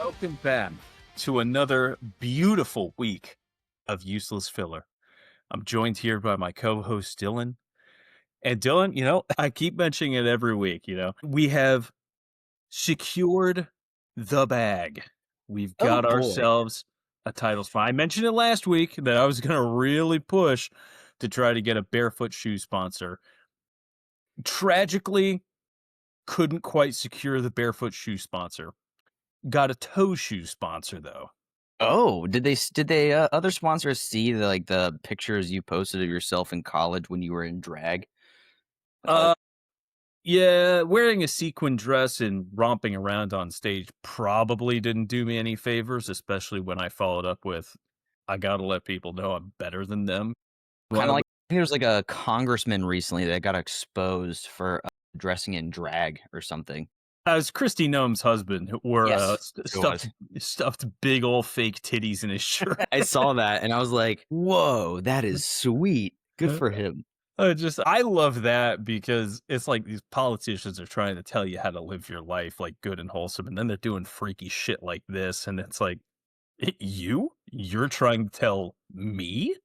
Welcome back to another beautiful week of Useless Filler. I'm joined here by my co-host Dylan. And Dylan, I keep mentioning it every week, we have secured the bag. We've Oh got boy. ourselves a title spot. I mentioned it last week that I was going to really push to try to get a barefoot shoe sponsor. Tragically, couldn't quite secure the barefoot shoe sponsor. Got a toe shoe sponsor though. Oh, did they other sponsors see the pictures you posted of yourself in college when you were in drag? Uh, yeah, wearing a sequin dress and romping around on stage probably didn't do me any favors, especially when I followed up with, I gotta let people know I'm better than them. Kind Well, of like I think there's like a congressman recently that got exposed for dressing in drag or something. as Christy Gnome's husband, who wore Yes, it stuffed was. stuffed big old fake titties in his shirt. I saw that and I was like, "Whoa, that is sweet. Good for him." I love that because it's like these politicians are trying to tell you how to live your life like good and wholesome, and then they're doing freaky shit like this, and it's like, You're trying to tell me?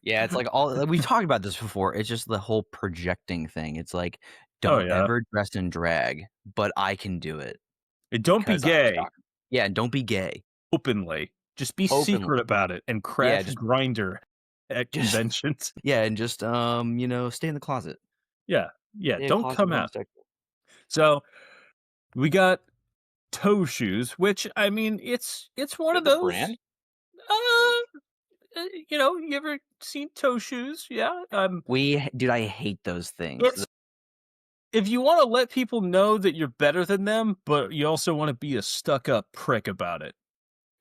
Yeah, it's like we've talked about this before. It's just the whole projecting thing. It's like, Oh, don't yeah. ever dress in drag, but I can do it And don't be because I'm gay Stockton. Yeah, and don't be gay. openly. Just be Openly. secret about it and Yeah, crash just Grinder at just conventions. yeah, and just, stay in the closet. Yeah, yeah, Stay a don't closet come out. homosexual. So, we got toe shoes, which, I mean, it's one of Make a those, brand? you ever seen toe shoes? Yeah, Dude, I hate those things. it's if you wanna let people know that you're better than them, but you also wanna be a stuck-up prick about it,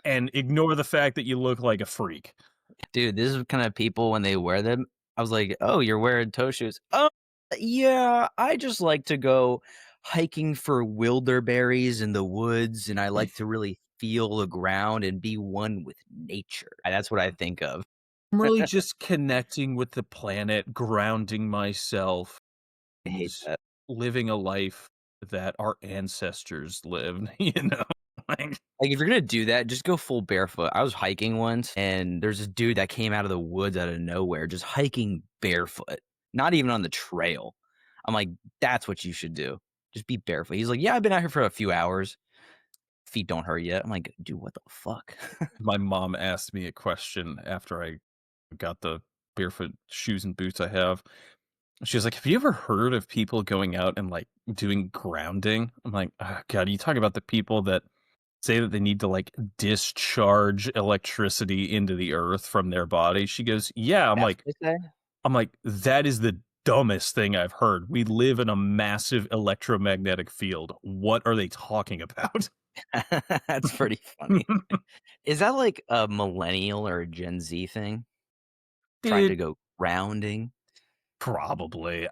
and ignore the fact that you look like a freak. Dude, this is kind of people when they wear them, I was like, "Oh, you're wearing toe shoes." "Oh, yeah, I just like to go hiking for wilderberries in the woods, and I like to really feel the ground and be one with nature." That's what I think of. I'm really just connecting with the planet, grounding myself, I and hate that. living a life that our ancestors lived, you know? Like, Like, if you're gonna do that, just go full barefoot. I was hiking once, and there's this dude that came out of the woods out of nowhere, just hiking barefoot, not even on the trail. I'm like, "That's what you should do. Just be barefoot." He's like, "Yeah, I've been out here for a few hours. Feet don't hurt yet." I'm like, "Dude, what the fuck?" my mom asked me a question after I got the barefoot shoes and boots I have. She was like, "Have you ever heard of people going out and, like, doing grounding?" I'm like, "Oh, God, you talk about the people that say that they need to, like, discharge electricity into the earth from their body." She goes, "Yeah." I'm That's like what they I'm like, "That is the dumbest thing I've heard. We live in a massive electromagnetic field. What are they talking about?" say? That's pretty funny. Is that like a millennial or a Gen Z thing? Trying to Dude, go grounding? probably.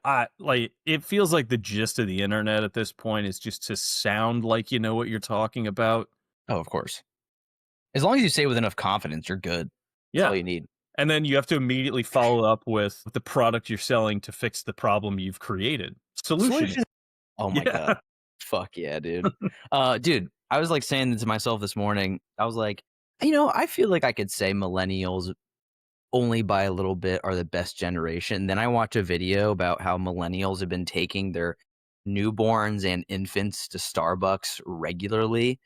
It feels like the gist of the internet at this point is just to sound like you know what you're talking about. Oh, of course. As long as you say it with enough confidence, you're good. That's Yeah. all you need. And then you have to immediately follow up with the product you're selling to fix the problem you've created. Solution. Solution. Oh my Yeah. god. Fuck yeah, dude. Dude, I was, like, saying to myself this morning, I was like, I feel like I could say millennials only by a little bit are the best generation." Then I watch a video about how millennials have been taking their newborns and infants to Starbucks regularly,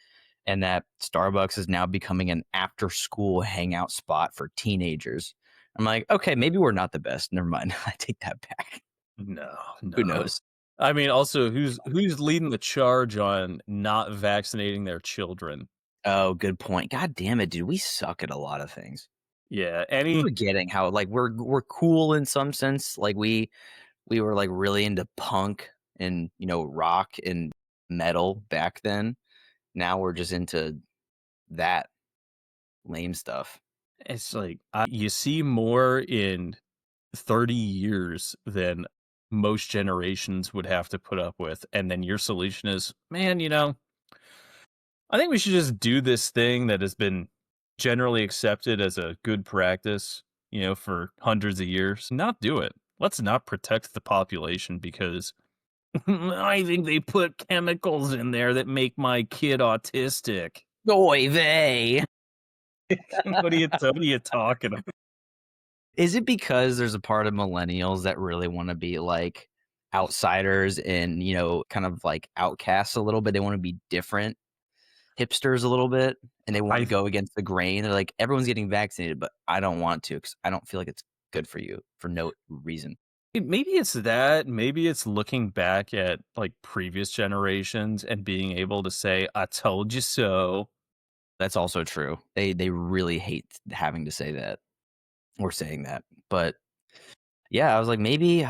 and that Starbucks is now becoming an after-school hangout spot for teenagers. I'm like, "Okay, maybe we're not the best. Never mind. I take that back." No, Who no. knows? I mean, also, who's leading the charge on not vaccinating their children? Oh, good point. God damn it, dude. We suck at a lot of things. Yeah, Keep any forgetting how like we're cool in some sense. Like we were like really into punk and rock and metal back then. Now we're just into that lame stuff. it's like you see more in 30 years than most generations would have to put up with, and then your solution is, man, I think we should just do this thing that has been generally accepted as a good practice, for hundreds of years. Not do it. Let's not protect the population because I think they put chemicals in there that make my kid autistic. Oy vey. What are you talking about? Is it because there's a part of millennials that really wanna be, like, outsiders and, kind of, like, outcasts a little bit? They wanna be different, hipsters a little bit, and they wanna I go against the grain. They're like, "Everyone's getting vaccinated, but I don't want to because I don't feel like it's good for you for no reason." maybe it's that, maybe it's looking back at, like, previous generations and being able to say, "I told you so." That's also true. They really hate having to say that or saying that, but, yeah, I was like, maybe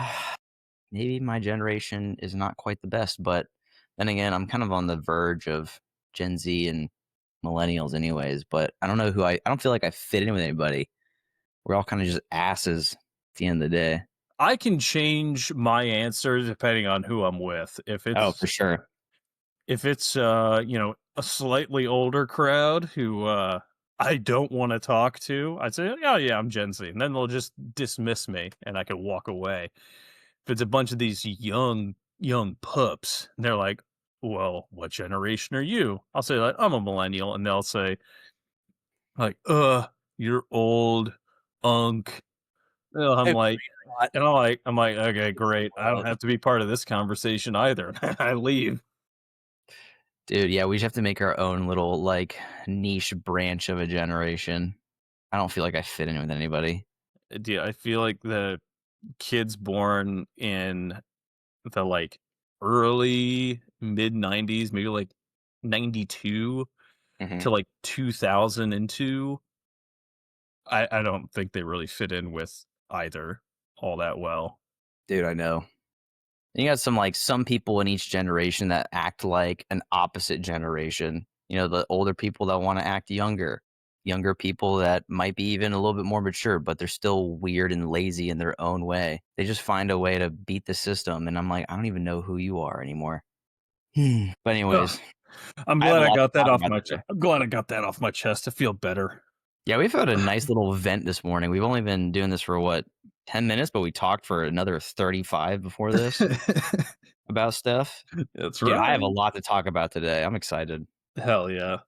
my generation is not quite the best, but then again, I'm kind of on the verge of Gen Z and millennials anyways, but I don't feel like I fit in with anybody. We're all kinda just asses at the end of the day. I can change my answer depending on who I'm with. Oh, for sure. If it's, a slightly older crowd who, I don't wanna talk to, I'd say, "Oh, yeah, I'm Gen Z," and then they'll just dismiss me, and I can walk away. If it's a bunch of these young pups, and they're like, "Well, what generation are you?" I'll say, like, "I'm a millennial," and they'll say, like, you're old, unk." I'm No, like you're not. "Okay, great. I don't have to be part of this conversation either." I leave. Dude, yeah, we just have to make our own little, like, niche branch of a generation. I don't feel like I fit in with anybody. Yeah, I feel like the kids born in the, like, early mid '90s, maybe, like, '92 Mhm. to, like, 2002, I don't think they really fit in with either all that well. Dude, I know. And you got some people in each generation that act like an opposite generation. The older people that wanna act younger, younger people that might be even a little bit more mature, but they're still weird and lazy in their own way. They just find a way to beat the system, and I'm like, "I don't even know who you are anymore." But Ugh, anyways, I'm I have glad a I lot got to that talk off about my today. I'm glad I got that off my chest. I feel better. Yeah, we've had a nice little vent this morning. We've only been doing this for what, 10 minutes, but we talked for another 35 before this about stuff. That's Dude, I have a right. lot to talk about today. I'm excited. Hell yeah.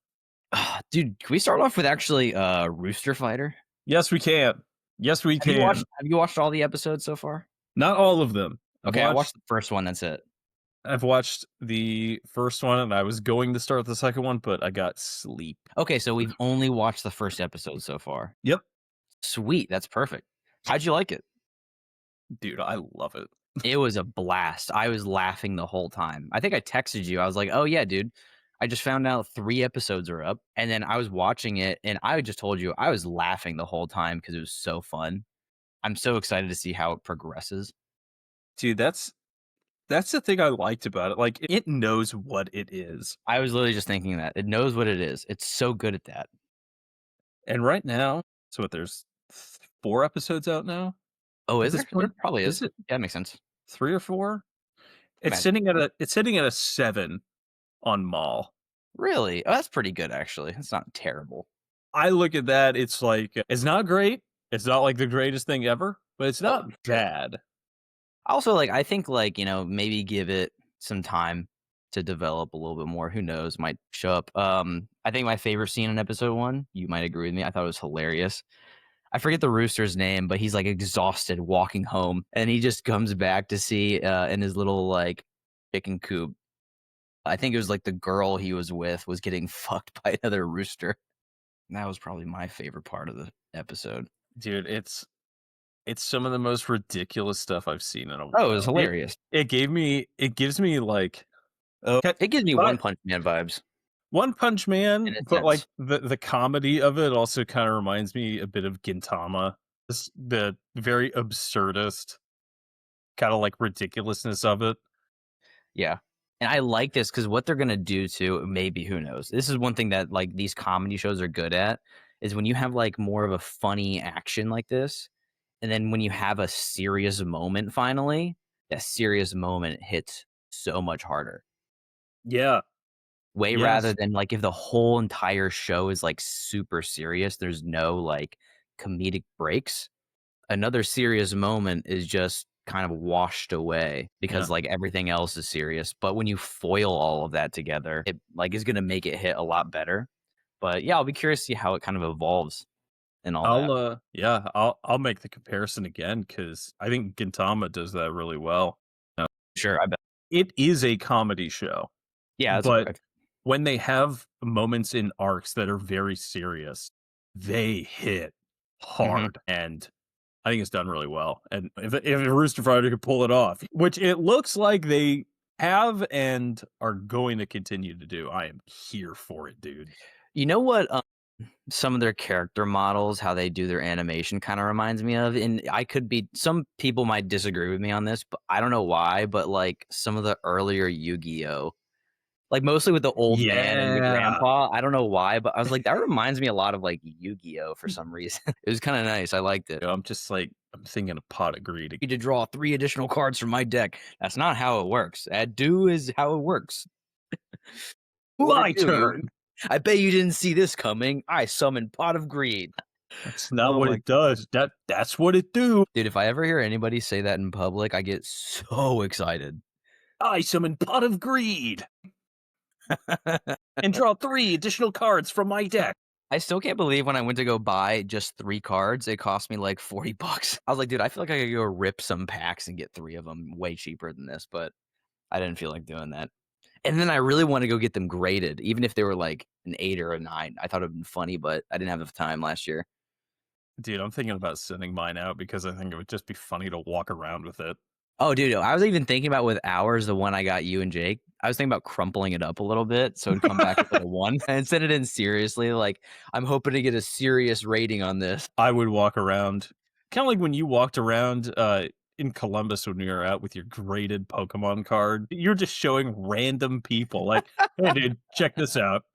Dude, can we start off with actually Rooster Fighter? Yes, we can. Yes, we Have you watched can. have you watched all the episodes so far? Not all of them. Okay, I watched the first one, that's it. I've watched the first one, and I was going to start the second one, but I got sleep. Okay, so we've only watched the first episode so far. Yep. Sweet, that's perfect. How'd you like it? Dude, I love it. It was a blast. I was laughing the whole time. I think I texted you. I was like, "Oh yeah, dude. I just found out 3 episodes are up." And then I was watching it and I just told you I was laughing the whole time because it was so fun. I'm so excited to see how it progresses. Dude, that's the thing I liked about it. Like, it knows what it is. I was literally just thinking that. It knows what it is. It's so good at that. And right now, so what, there's 4 episodes out now Oh, at is this there? There point? probably Is is. it Yeah, that makes sense. 3 or 4? Imagine. It's sitting at a 7 on Mall. Really? Oh, that's pretty good actually. That's not terrible. I look at that, it's like, it's not great. It's not like the greatest thing ever, but it's Oh, not for sure. bad. Also, I think, maybe give it some time to develop a little bit more. Who knows? Might show up. I think my favorite scene in episode 1, you might agree with me, I thought it was hilarious. I forget the rooster's name, but he's, exhausted walking home, and he just comes back to see, in his little, chicken coop. I think it was, the girl he was with was getting fucked by another rooster. And that was probably my favorite part of the episode. Dude, it's some of the most ridiculous stuff I've seen in a Oh, it was while. hilarious. It gives me, like, It gives me but One Punch Man vibes One Punch in Man, a but, like, sense. the comedy of it also kinda reminds me a bit of Gintama. Just the very absurdist, kinda, like, ridiculousness of it. Yeah. And I like this because what they're gonna do too, maybe, who knows? This is one thing that, these comedy shows are good at, is when you have, more of a funny action like this, and then when you have a serious moment finally, that serious moment hits so much harder. Yeah. Way rather Yes. than, if the whole entire show is, super serious, there's no, comedic breaks. Another serious moment is just kind of washed away Yeah. because everything else is serious. But when you foil all of that together, it is gonna make it hit a lot better. But yeah, I'll be curious to see how it kind of evolves and all that. Yeah, I'll make the comparison again because I think Gintama does that really well. Sure, I bet. It is a comedy show, Yeah, that's but what when they have moments in arcs that are very serious, they hit Mhm. hard, and I think it's done really well. And if a Rooster Fighter could pull it off, which it looks like they have and are going to continue to do, I am here for it, dude. You know what, some of their character models, how they do their animation kinda reminds me of, and I could be some people might disagree with me on this, but I don't know why, but, like, some of the earlier Yu-Gi-Oh! Like, mostly with the old man and the Yeah. grandpa, I don't know why, but I was like, "That reminds me a lot of, like, Yu-Gi-Oh! For some reason." It was kinda nice, I liked it. I'm just like, I'm thinking a pot of greed. "Need to draw 3 additional cards from my deck." That's not how it works. Do is how it works. "What My it do, you turn. I bet you didn't see this coming. I summon Pot of Greed." That's not Oh what my it does. That's what it do. dude, if I ever hear anybody say that in public, I get so excited. I summon Pot of Greed and draw 3 additional cards from my deck. I still can't believe when I went to go buy just 3 cards, it cost me like 40 bucks. I was like, "Dude, I feel like I could go rip some packs and get 3 of them way cheaper than this," but I didn't feel like doing that. And then I really wanna go get them graded, even if they were like an 8 or a 9. I thought it'd been funny, but I didn't have enough time last year. Dude, I'm thinking about sending mine out because I think it would just be funny to walk around with it. Oh, dude, I was even thinking about with ours, the one I got you and Jake, I was thinking about crumpling it up a little bit so it'd come back with like a 1 and send it in seriously, like, "I'm hoping to get a serious rating on this." I would walk around kinda like when you walked around, in Columbus when we were out with your graded Pokemon card. You're just showing random people like, "Hey, dude, check this out."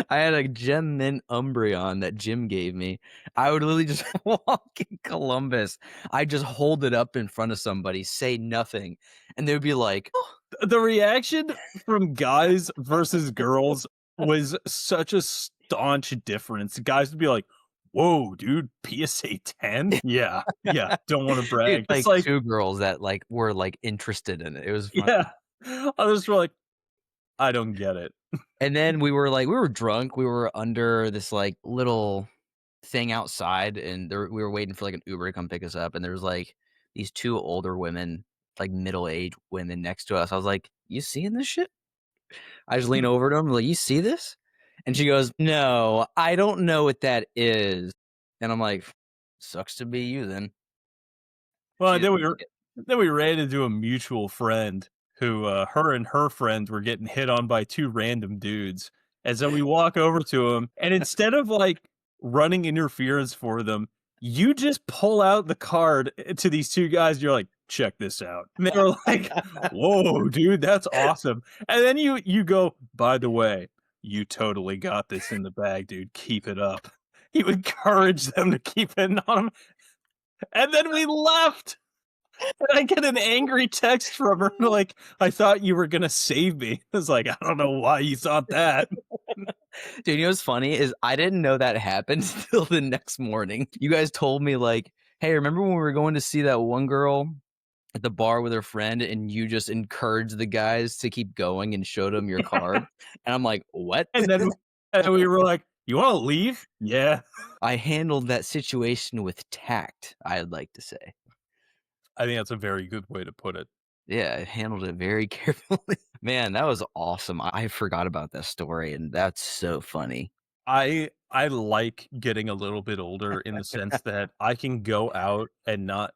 I had a Gem Mint Umbreon that Jim gave me. I would literally just walk in Columbus. I just hold it up in front of somebody, say nothing, and they'd be like, "Oh." The reaction from guys versus girls was such a staunch difference. Guys would be like, "Whoa, dude, PSA 10? Yeah, yeah, don't wanna Dude, brag." It's like like 2 girls that, like, were, like, interested in it. It was funny. yeah. Others were like, "I don't get it." And then we were drunk, we were under this, like, little thing outside, and we were waiting for, like, an Uber to come pick us up, and there was, like, these 2 older women, like, middle-aged women next to us. I was like, "You seeing this shit?" I just lean over to him, like, "You see this?" And she goes, "No, I don't know what that is." And I'm like, "Sucks to be you then." Well, She didn't like it. then we ran into a mutual friend who, her and her friend were getting hit on by 2 random dudes, and so we walk over to him, and instead of, like, running interference for them, you just pull out the card, to these 2 guys, you're like, "Check this out." And they were like, "Whoa, dude, that's awesome." And then you go, "By the way, you totally got this in the bag, dude, keep it up." You encourage them to keep it on 'em, and then we left. And I get an angry text from her like, "I thought you were gonna save me." I was like, "I don't know why you thought that." Dude, you know what's funny is I didn't know that happened till the next morning. You guys told me like, "Hey, remember when we were going to see that one girl at the bar with her friend and you just encouraged the guys to keep going and showed them your card?" And I'm like, "What?" And we were like, "You wanna leave?" "Yeah." I handled that situation with tact, I'd like to say. I think that's a very good way to put it. Yeah, I handled it very carefully. Man, that was awesome. I forgot about that story, and that's so funny. I like getting a little bit older in the sense that I can go out and not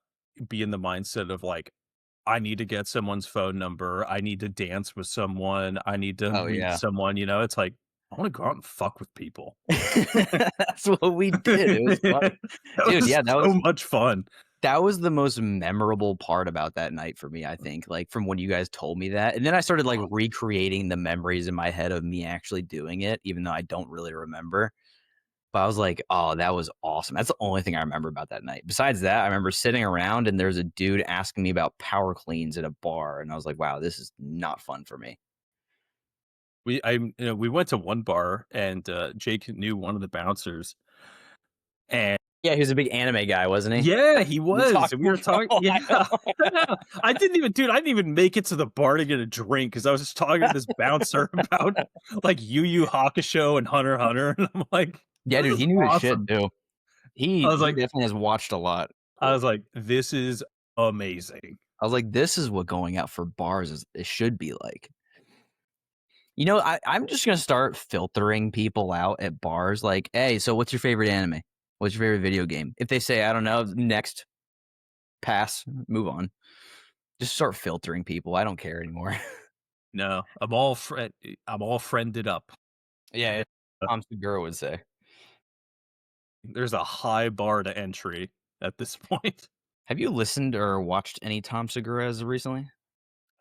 be in the mindset of, like, I need to get someone's phone number, I need to dance with someone, I need to Oh, meet yeah. someone, you know? It's like, I wanna go out and fuck with people. That's what we did. It was funny. That Dude, was yeah, so much fun. that was the most memorable part about that night for me, I think, like, from when you guys told me that, and then I started, like, recreating the memories in my head of me actually doing it, even though I don't really remember, but I was like, "Oh, that was awesome." That's the only thing I remember about that night. Besides that, I remember sitting around and there's a dude asking me about power cleans at a bar, and I was like, "Wow, this is not fun for me." We went to one bar and, Jake knew one of the bouncers, and Yeah, he was a big anime guy, wasn't he? Yeah, he We was, talked and we for were talking a yeah. while. I didn't even make it to the bar to get a drink because I was just talking to this bouncer about, like, Yu Yu Hakusho and Hunter x Hunter, and I'm like, Yeah, "This dude, is he knew his shit awesome." too. I was He like definitely has watched a lot. "This is amazing." I was like, "This is what going out for bars is it should be like." You know, I'm just gonna start filtering people out at bars. Like, hey, so what's your favorite anime? What's your favorite video game? If they say, I don't know, next, pass, move on. Just start filtering people. I don't care anymore. No, I'm all friended up. Yeah, Uh, Tom Segura would say. there's a high bar to entry at this point. Have you listened or watched any Tom Segura as of recently?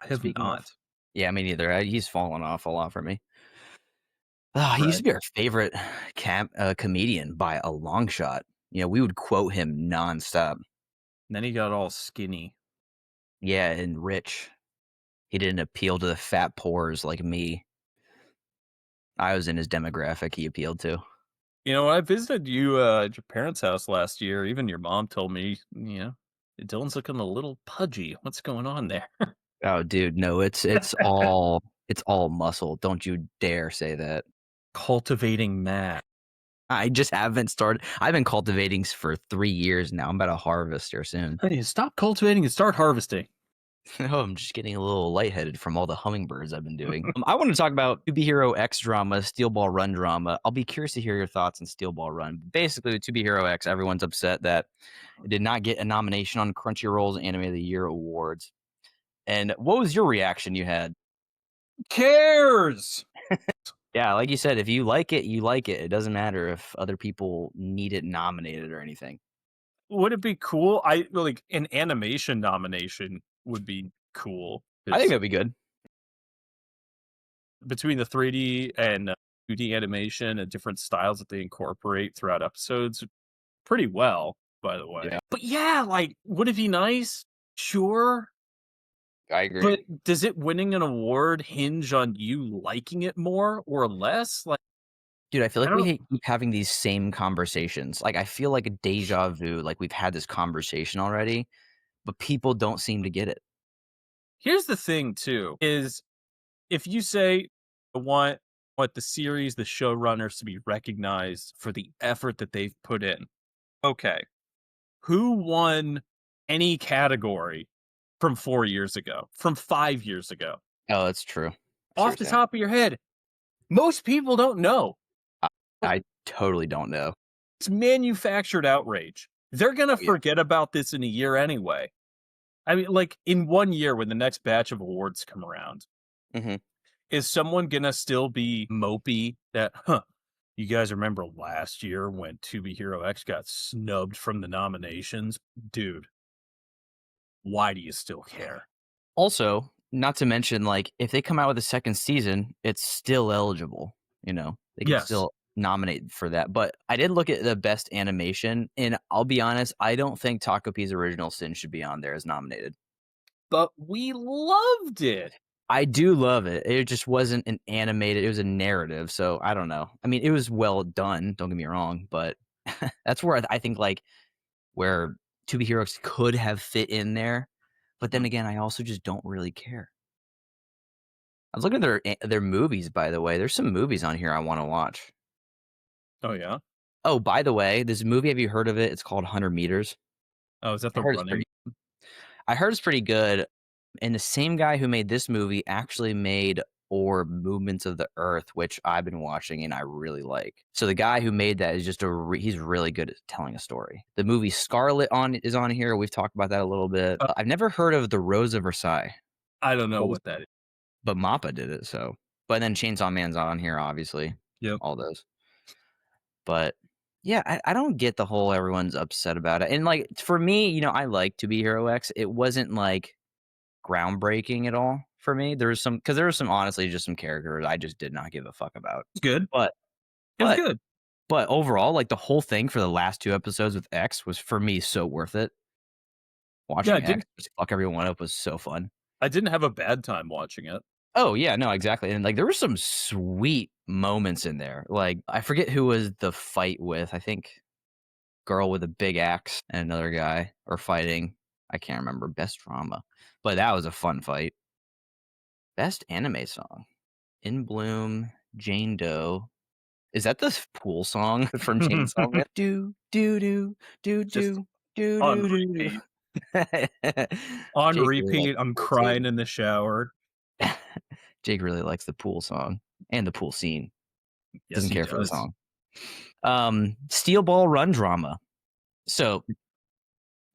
I have Speaking of, not. yeah, me neither. He's fallen off a lot for me. He used Right. to be our favorite comedian by a long shot. You know, we would quote him nonstop. And then he got all skinny. Yeah, and rich. He didn't appeal to the fat pores like me. I was in his demographic he appealed to. You know, I visited you, at your parents' house last year, even your mom told me, "Dylan's looking a little pudgy. What's going on there?" Oh, dude, no, it's all muscle. Don't you dare say that. Cultivating Matt. I just haven't started. I've been cultivating for 3 years now. I'm about to harvest here soon. Hey, stop cultivating and start harvesting. Oh, I'm just getting a little lightheaded from all the hummingbirds I've been doing. I want to talk about 2B Hero X drama, Steel Ball Run drama. I'll be curious to hear your thoughts on Steel Ball Run. Basically, with 2B Hero X, everyone's upset that it did not get a nomination on Crunchyroll's Anime of the Year awards. And what was your reaction you had? Cares? Yeah, like you said, if you like it, you like it. It doesn't matter if other people need it nominated or anything. Would it be cool? I like an animation nomination would be cool I think because that'd be good. between the 3D and 2D animation and different styles that they incorporate throughout episodes pretty well, by the way. Yeah, But yeah, like, would it be nice? Sure. I agree. But does it winning an award hinge on you liking it more or less? Like, Dude, I feel I like we don't keep having these same conversations. Like, I feel like a deja vu. Like, we've had this conversation already, but people don't seem to get it. here's the thing too, is if you say, "I want the series, the showrunners to be recognized for the effort that they've put in." Okay, who won any category from 4 years ago, from 5 years ago? Oh, that's true. I see what Off you're the saying. top of your head, most people don't know. I, Like, I totally don't know. it's manufactured outrage. They're gonna Oh, yeah. forget about this in a year anyway. I mean, like, in 1 year when the next batch of awards come around, Hmm. is someone gonna still be mopey that, "Huh, you guys remember last year when 2B Hero X got snubbed from the nominations?" Dude, why do you still care? Also, not to mention, like, if they come out with a second season, it's still eligible. You know, they can Yes, still nominate for that. But I did look at the best animation, and I'll be honest, I don't think Taco P's Original Sin should be on there as nominated. but we loved it. I do love it. It just wasn't an animated, it was a narrative, so I don't know. I mean, it was well done, don't get me wrong, but that's where I think, like, where 2B Heroes could have fit in there, but then Mhm. again, I also just don't really care. I was looking at their movies, by the way. There's some movies on here I wanna watch. Oh, yeah? Oh, by the way, this movie, have you heard of it? It's called 100 Meters. Oh, is that I the heard it's running? pretty I heard it's pretty good, and the same guy who made this movie actually made Or Movements of the Earth, which I've been watching and I really like. So the guy who made that is just he's really good at telling a story. The movie Scarlet is on here. We've talked about that a little bit. I've never heard of The Rose of Versailles, I don't know but what that is. but Mappa did it. So, but then Chainsaw Man's on here, obviously, Yep. all those. But yeah, I don't get the whole everyone's upset about it. And like for me, you know, I like To Be Hero X. It wasn't like groundbreaking at all for me. There was some because there was some honestly just some characters I just did not give a fuck about. It's good. But It was but good. but overall, like the whole thing for the last 2 episodes with X was for me so worth it. Yeah, Watching X just fuck everyone up was so fun. I didn't have a bad time watching it. Oh yeah, no, exactly. And like there were some sweet moments in there. Like I forget who was the fight with. I think girl with a big axe and another guy are fighting. I can't remember best drama, but that was a fun fight. Best anime song, In Bloom, Jane Doe. Is that the pool song from Chainsaw Man? Do do do do Just do do on do do repeat. do. On Jake really likes repeat, the I'm pool too. crying in the shower. Jake really likes the pool song and the pool scene. Yes, Doesn't he care for the does. song. Steel Ball Run drama. So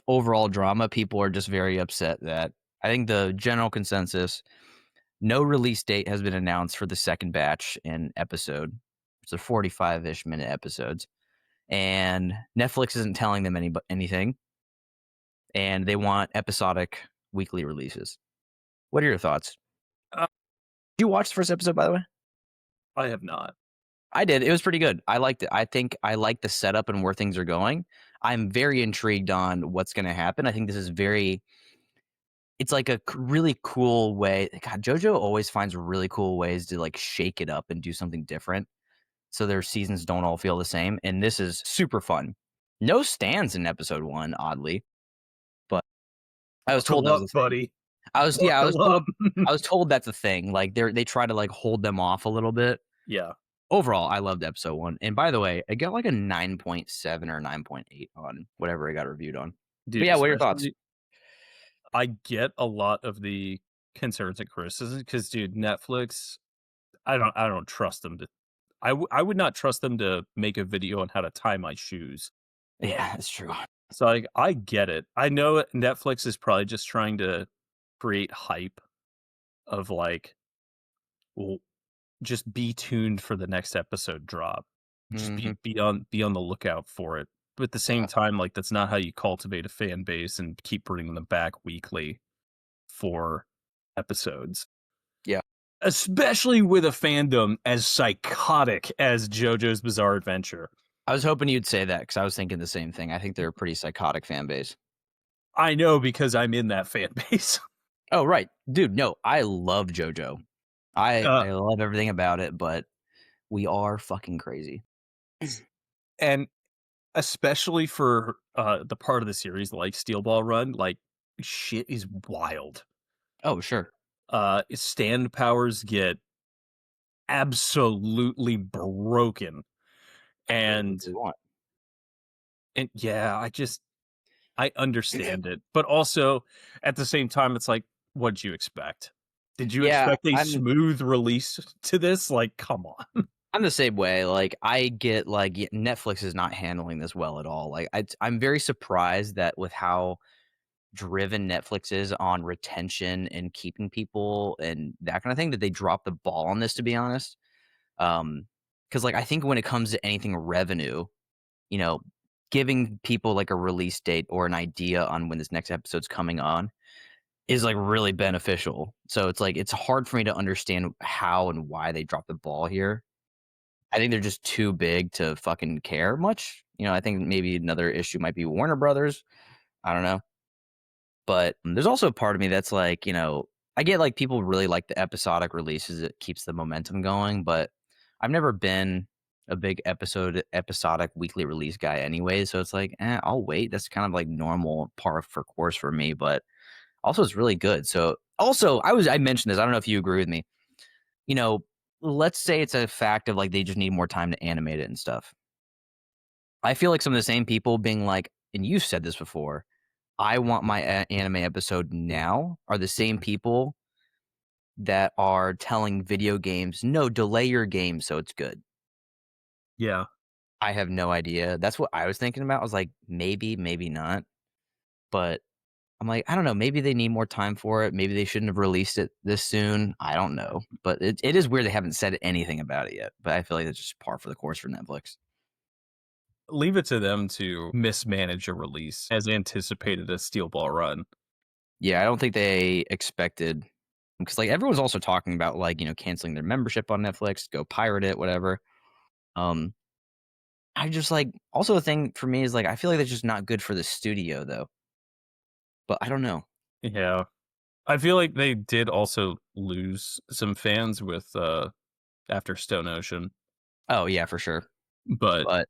overall drama, people are just very upset that I think the general consensus, no release date has been announced for the second batch in episode. It's a 45-ish minute episodes. And Netflix isn't telling them anything. And they want episodic weekly releases. What are your thoughts? Uh, Did you watch the first episode, by the way? I have not. I did. It was pretty good. I liked it. I think I like the setup and where things are going. I'm very intrigued on what's going to happen. I think this is very, it's like a really cool way. God, JoJo always finds really cool ways to like shake it up and do something different. So their seasons don't all feel the same. And this is super fun. No stands in episode one, oddly, but I was told that Buckle was up, a thing. buddy. Yeah, Buckle up. I was told that's a thing. Like they try to like hold them off a little bit. Yeah, Overall, I loved episode 1, and by the way, it got like a 9.7 or 9.8 on whatever it got reviewed on. But dude, yeah, what are your thoughts? especially I get a lot of the concerns and criticisms because, dude, Netflix, I don't trust them to I would not trust them to make a video on how to tie my shoes. Yeah, that's true. So, like, I get it. I know Netflix is probably just trying to create hype of, like, well, just be tuned for the next episode drop. Just Mhm. be on the lookout for it. But at the same Yeah. time, like, that's not how you cultivate a fan base and keep bringing them back weekly for episodes. Yeah. Especially with a fandom as psychotic as JoJo's Bizarre Adventure. I was hoping you'd say that because I was thinking the same thing. I think they're a pretty psychotic fan base. I know because I'm in that fan base. Oh, right. Dude, no, I love JoJo. Uh, I love everything about it, but we are fucking crazy. and especially for, the part of the series like Steel Ball Run, like, shit is wild. Oh, sure. Stand powers get absolutely broken, Whatever and they want. yeah, I understand it, but also, at the same time, it's like, what'd you expect? Did you Yeah, expect a smooth release to this? Like, come on. I'm the same way. Like, I get like Netflix is not handling this well at all. Like, I'm very surprised that with how driven Netflix is on retention and keeping people and that kind of thing, that they dropped the ball on this. To be honest, because like I think when it comes to anything revenue, you know, giving people like a release date or an idea on when this next episode's coming on is like really beneficial. So it's like it's hard for me to understand how and why they dropped the ball here. I think they're just too big to fucking care much. I think maybe another issue might be Warner Brothers. I don't know. But there's also a part of me that's like, I get like people really like the episodic releases. It keeps the momentum going, but I've never been a big episodic weekly release guy anyway. So it's like, I'll wait. That's kind of like normal par for course for me, but also it's really good. So also I mentioned this. I don't know if you agree with me. You know, let's say it's a fact of like they just need more time to animate it and stuff. I feel like some of the same people being like, and you've said this before, I want my anime episode now, are the same people that are telling video games, no, delay your game so it's good. Yeah. I have no idea. That's what I was thinking about. I was like, maybe, maybe not. But I'm like, I don't know. Maybe they need more time for it. Maybe they shouldn't have released it this soon. I don't know. But it is weird they haven't said anything about it yet. But I feel like it's just par for the course for Netflix. Leave it to them to mismanage a release as anticipated as Steel Ball Run. Yeah, I don't think they expected because like everyone's also talking about like, canceling their membership on Netflix, go pirate it, whatever. Um, I just like also the thing for me is like I feel like that's just not good for the studio though. But I don't know. Yeah. I feel like they did also lose some fans with, after Stone Ocean, Oh yeah, for sure. but But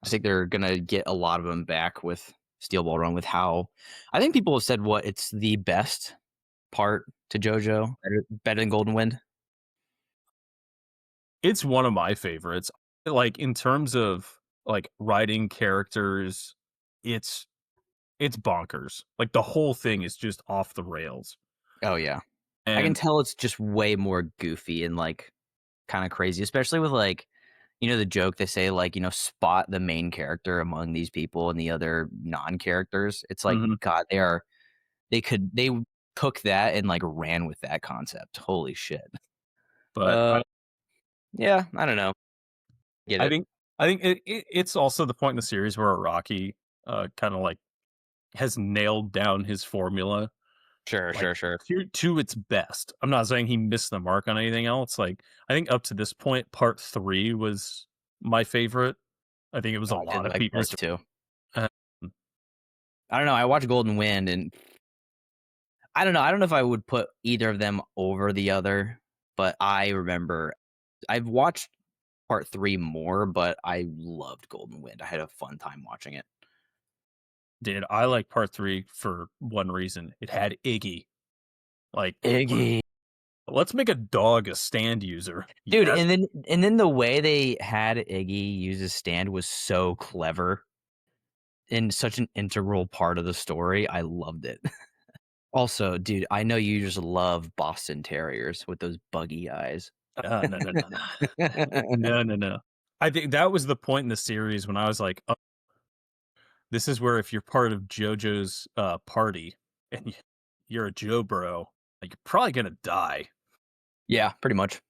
I think they're gonna get a lot of them back with Steel Ball Run with how I think people have said what it's the best part to JoJo, better than Golden Wind. It's one of my favorites. Like, in terms of, like, writing characters, it's it's bonkers. Like, the whole thing is just off the rails. Oh, yeah. I can And tell it's just way more goofy and, like, kinda crazy, especially with, like, the joke they say, like, spot the main character among these people and the other non-characters. It's like, mhm, God, they took that and, like, ran with that concept. Holy shit. but Uh, yeah, I don't know. Get I it. think it's also the point in the series where Araki, kinda, like, has nailed down his formula, Sure, like, sure, sure. to its best. I'm not saying he missed the mark on anything else, like, I think up to this point, part 3 was my favorite. I think it was Oh, a I did lot of like people's part 2. uh, I don't know, I watched Golden Wind, and I don't know if I would put either of them over the other, but I remember I've watched part 3 more, but I loved Golden Wind. I had a fun time watching it. dude, I like part 3 for one reason, it had Iggy. Like, Iggy. let's make a dog a stand user. Dude, Yes. and then the way they had Iggy use his stand was so clever and such an integral part of the story. I loved it. Also, dude, I know you just love Boston Terriers with those buggy eyes. No, no, no, no. No, no, no. I think that was the point in the series when I was like, "Oh, this is where if you're part of JoJo's, party and you're a Joe Bro, like, you're probably gonna die." Yeah, pretty much.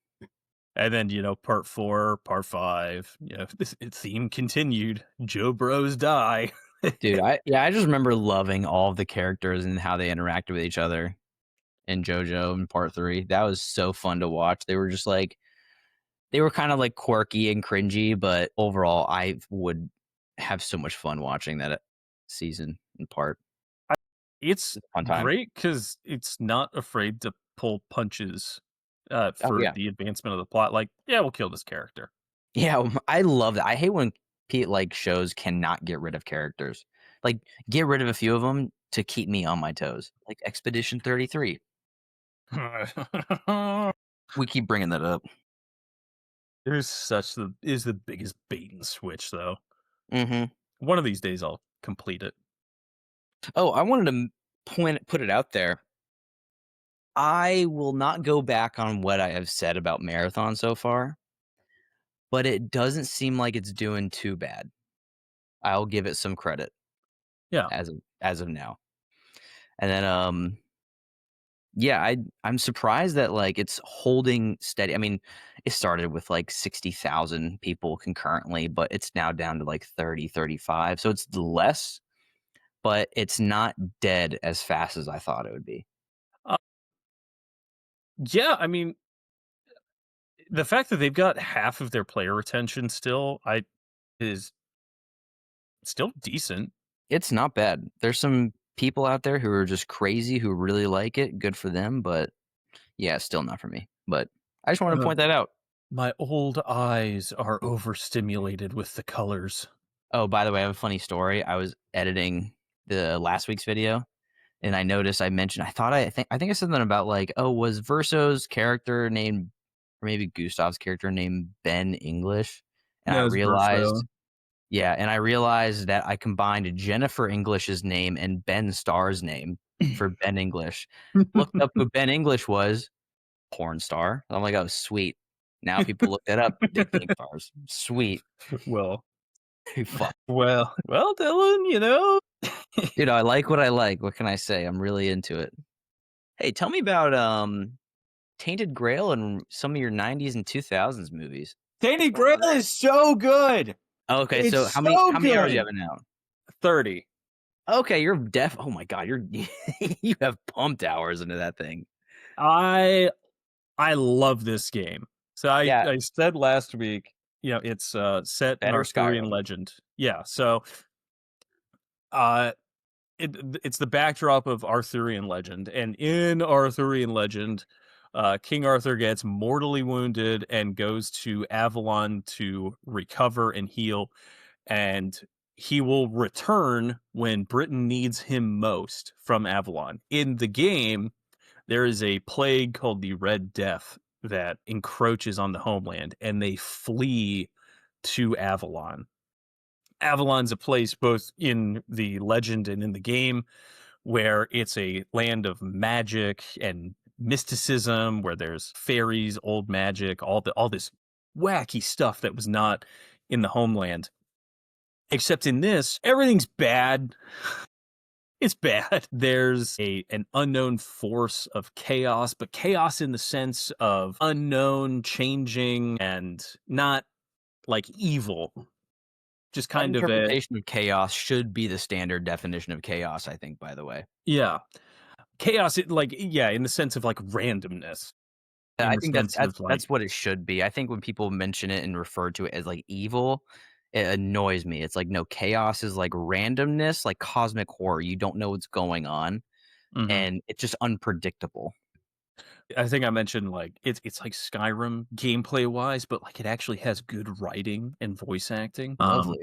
And then, part 4, part 5, this theme continued, Joe Bros die. Dude, I just remember loving all of the characters and how they interacted with each other in JoJo in part 3. That was so fun to watch. They were just like they were kind of like quirky and cringy, but overall I would have so much fun watching that season in part. It's It's a fun time. great because it's not afraid to pull punches, Oh for yeah. the advancement of the plot, like, "Yeah, we'll kill this character." Yeah, I love that. I hate when like shows cannot get rid of characters. Like get rid of a few of them to keep me on my toes. Like Expedition 33. We keep bringing that up. There's such the is the biggest bait and switch, though. Mhm. One of these days, I'll complete it. Oh, I wanted to put it out there. I will not go back on what I have said about Marathon so far, but it doesn't seem like it's doing too bad. I'll give it some credit Yeah. as of now. And then yeah, I'm surprised that like it's holding steady. I mean, it started with like 60,000 people concurrently, but it's now down to like 30, 35. So it's less, but it's not dead as fast as I thought it would be. Uh, yeah, I mean, the fact that they've got half of their player retention still, I is still decent. It's not bad. There's some people out there who are just crazy who really like it. Good for them, but yeah, still not for me. But I just want to Uh, point that out. my old eyes are overstimulated with the colors. Oh, by the way, I have a funny story. I was editing the last week's video and I noticed I mentioned I think I said something about like, oh, was Verso's character named or maybe Gustav's character named Ben English? And I No, it's realized Verso. yeah, and I realized that I combined Jennifer English's name and Ben Starr's name for Ben English. Looked up who Ben English was, porn star. I'm like, "Oh, sweet." Now people look that up, they think stars. Sweet. Well, Fuck. well, Dylan, Dude, I like what I like. What can I say? I'm really into it. Hey, tell me about, Tainted Grail and some of your '90s and 2000s movies. Tainted Grail is so good. Okay, so It's so how many hours do you good. have it now? 30. Okay, you're oh my god, you're you have pumped hours into that thing. I I love this game. So Yeah, I said last week, it's set in better Arthurian Skyrim. legend. Yeah, so uh it's the backdrop of Arthurian legend, and in Arthurian legend, King Arthur gets mortally wounded and goes to Avalon to recover and heal. and he will return when Britain needs him most from Avalon. In the game, there is a plague called the Red Death that encroaches on the homeland, and they flee to Avalon. Avalon's a place both in the legend and in the game where it's a land of magic and mysticism, where there's fairies, old magic, all this wacky stuff that was not in the homeland. Except in this, everything's bad. It's bad. There's an unknown force of chaos, but chaos in the sense of unknown, changing, and not like evil. Just That kind of a interpretation of chaos should be the standard definition of chaos, I think, by the way. yeah. Chaos, yeah, in the sense of like randomness, in I the think that's sense that's of like that's what it should be. I think when people mention it and refer to it as, like, evil, it annoys me. It's like, no, chaos is like randomness, like cosmic horror. You don't know what's going on, mhm. and it's just unpredictable. I think I mentioned like it's like Skyrim gameplay wise, but like it actually has good writing and voice acting. Lovely.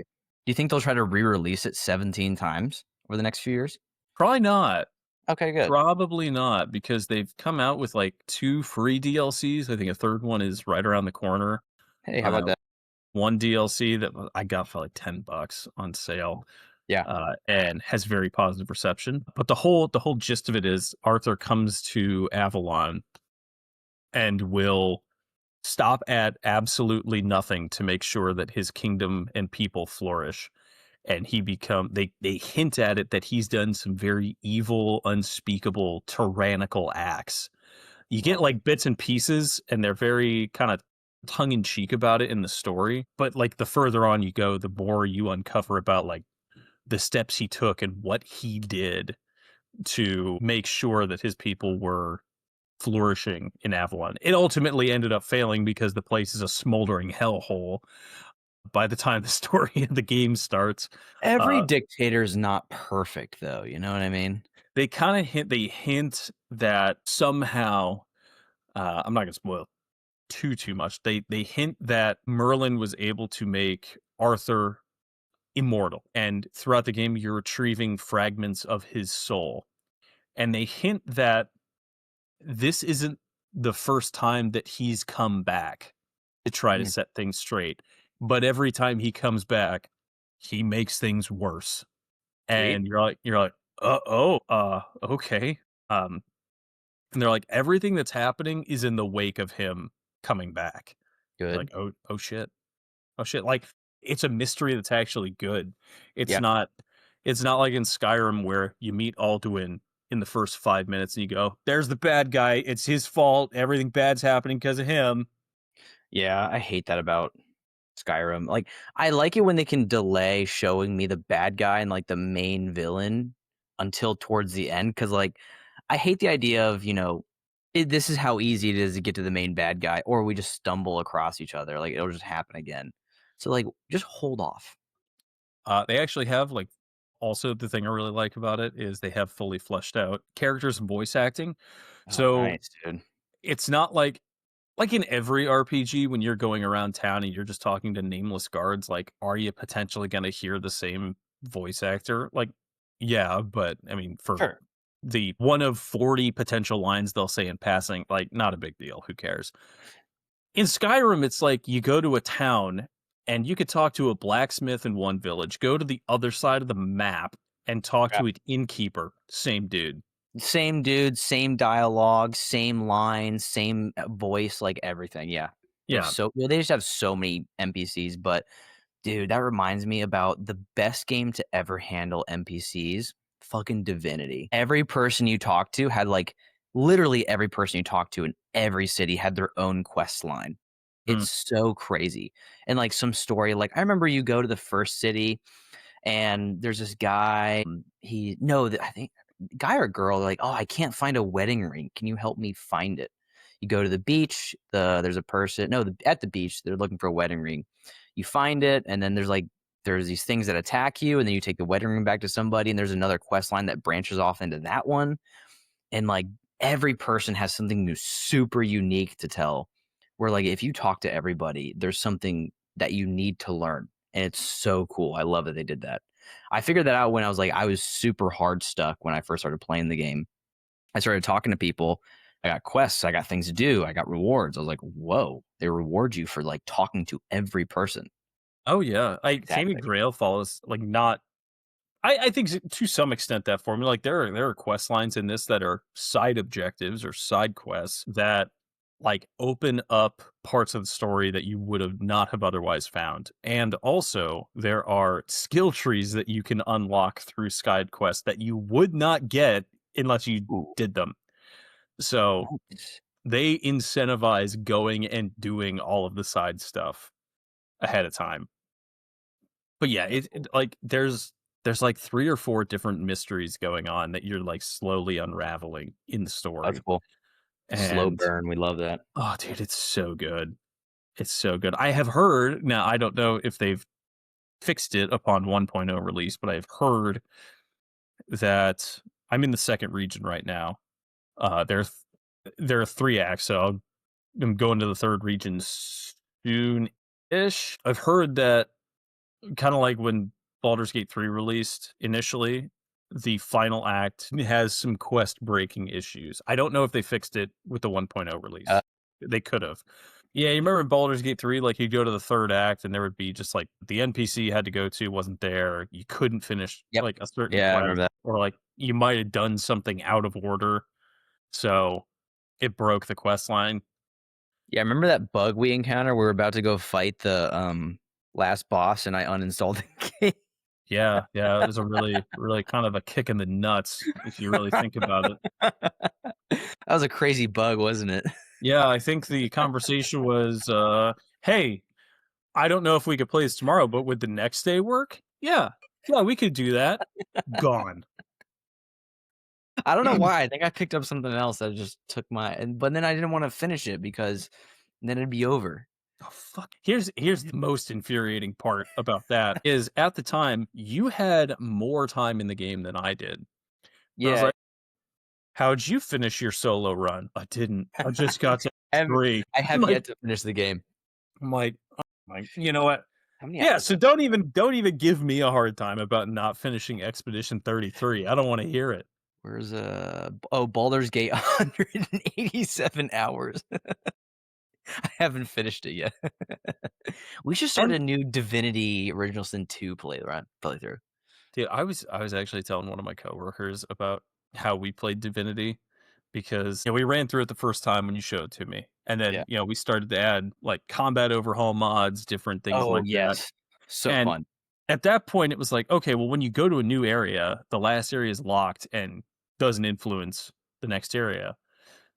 Do you think they'll try to re-release it 17 times over the next few years? Probably not. Okay, good. Probably not because they've come out with like 2 free DLCs. I think a third one is right around the corner. Hey, how about Uh, that? one DLC that I got for like $10 on sale, Yeah, and has very positive reception. But the whole gist of it is Arthur comes to Avalon and will stop at absolutely nothing to make sure that his kingdom and people flourish. And they hint at it that he's done some very evil, unspeakable, tyrannical acts. You get lovely. like bits and pieces, and they're very kind of tongue in cheek about it in the story. But like the further on you go, the more you uncover about like the steps he took and what he did to make sure that his people were flourishing in Avalon. It ultimately ended up failing because the place is a smoldering hellhole by the time the story of the game starts. Every Uh, dictator is not perfect, though. You know what I mean? they hint that somehow I'm not gonna spoil too much. They hint that Merlin was able to make Arthur immortal, and throughout the game you're retrieving fragments of his soul. And they hint that this isn't the first time that he's come back to try to Mm, set things straight. But every time he comes back, he makes things worse. sweet. And you're like, okay. Um, and they're like, everything that's happening is in the wake of him coming back. You're Good. like, oh shit. Oh shit. Like it's a mystery that's actually good. It's Yeah. not it's not like in Skyrim where you meet Alduin in the first 5 minutes and you go, there's the bad guy. It's his fault. Everything bad's happening because of him. Yeah, I hate that about Skyrim. Like, I like it when they can delay showing me the bad guy and, like, the main villain until towards the end. Because like, I hate the idea of, this is how easy it is to get to the main bad guy, or we just stumble across each other, like, it'll just happen again. So, like, just hold off. They actually have like also the thing I really like about it is they have fully fleshed out characters and voice acting. Oh, So nice, dude. it's not like in every RPG when you're going around town and you're just talking to nameless guards, like, are you potentially gonna hear the same voice actor? Like, yeah, but I mean, for Sure. the one of 40 potential lines they'll say in passing, like, not a big deal. Who cares? In Skyrim, it's like you go to a town and you could talk to a blacksmith in one village, go to the other side of the map and talk Yeah. to an innkeeper. Same dude. Same dude, same dialogue, same lines, same voice, like everything. Yeah. There's Yeah. they just have so many NPCs, but dude, that reminds me about the best game to ever handle NPCs, fucking Divinity. Every person you talk to had, like, literally every person you talk to in every city had their own quest line. Mm, It's so crazy. And, like, some story, like, I remember you go to the first city and there's this guy, he no, I think guy or girl, like, "Oh, I can't find a wedding ring. Can you help me find it?" You go to the beach, there's a person no, at the beach, they're looking for a wedding ring. You find it, and then there's these things that attack you, and then you take the wedding ring back to somebody, and there's another quest line that branches off into that one, and, like, every person has something new super unique to tell, where, like, if you talk to everybody, there's something that you need to learn. and it's so cool. I love that they did that. I figured that out when I was super hard stuck when I first started playing the game. I started talking to people. I got quests, I got things to do, I got rewards. I was like, "Whoa, they reward you for, like, talking to every person." Oh, yeah. Tainted Exactly. Grail follows, like, not I think to some extent that formula, like, there are quest lines in this that are side objectives or side quests that, like, open up parts of the story that you would have not have otherwise found, and also, there are skill trees that you can unlock through side quests that you would not get unless you Ooh, did them. So, nice. they incentivize going and doing all of the side stuff ahead of time. But yeah, That's cool. like, there's, like, 3 or 4 different mysteries going on that you're, like, slowly unraveling in the That's story, cool. Slow and, burn, we love that. oh, dude, it's so good. It's so good. I have heard now, I don't know if they've fixed it upon 1.0 release, but I've heard that I'm in the 2nd region right now. There are 3 acts, so I'm going to the 3rd region soon-ish. I've heard that kinda like when Baldur's Gate 3 released initially, the final act has some quest breaking issues. I don't know if they fixed it with the 1.0 Uh, release. They could've. Yeah, you remember in Baldur's Gate 3, like, you'd go to the 3rd act and there would be just, like, the NPC you had to go to wasn't there, you couldn't finish, yep. like, a certain Yeah, I quest, remember that. or, like, you might have done something out of order, so it broke the quest line. Yeah, remember that bug we encountered? We were about to go fight the, last boss, and I uninstalled the game. Yeah, yeah, it was a really, really kind of a kick in the nuts if you really think about it. That was a crazy bug, wasn't it? Yeah, I think the conversation was, "Hey, I don't know if we could play this tomorrow, but would the next day work? Yeah. Yeah, we could do that." Gone. I don't know why, I think I picked up something else that just took but then I didn't wanna finish it because then it'd be over. Oh, fuck. Here's the most infuriating part about that is at the time, you had more time in the game than I did. And I was Yeah, like, "How'd you finish your solo run?" "I didn't. I just got to I have 3." I I'm have like yet to finish the game. you know what? How many Yeah, hours so don't even give me a hard time about not finishing Expedition 33. I don't wanna hear it. where's, Baldur's Gate 187 hours. I haven't finished it yet. We should start And a new Divinity Original Sin 2 playthrough. dude, I was actually telling one of my coworkers about how we played Divinity because, we ran through it the first time when you showed it to me, and Yeah. then, we started to add, like, combat overhaul mods, different things Oh, like that, yes. So and fun. at that point, it was like, okay, well, when you go to a new area, the last area is locked and doesn't influence the next area.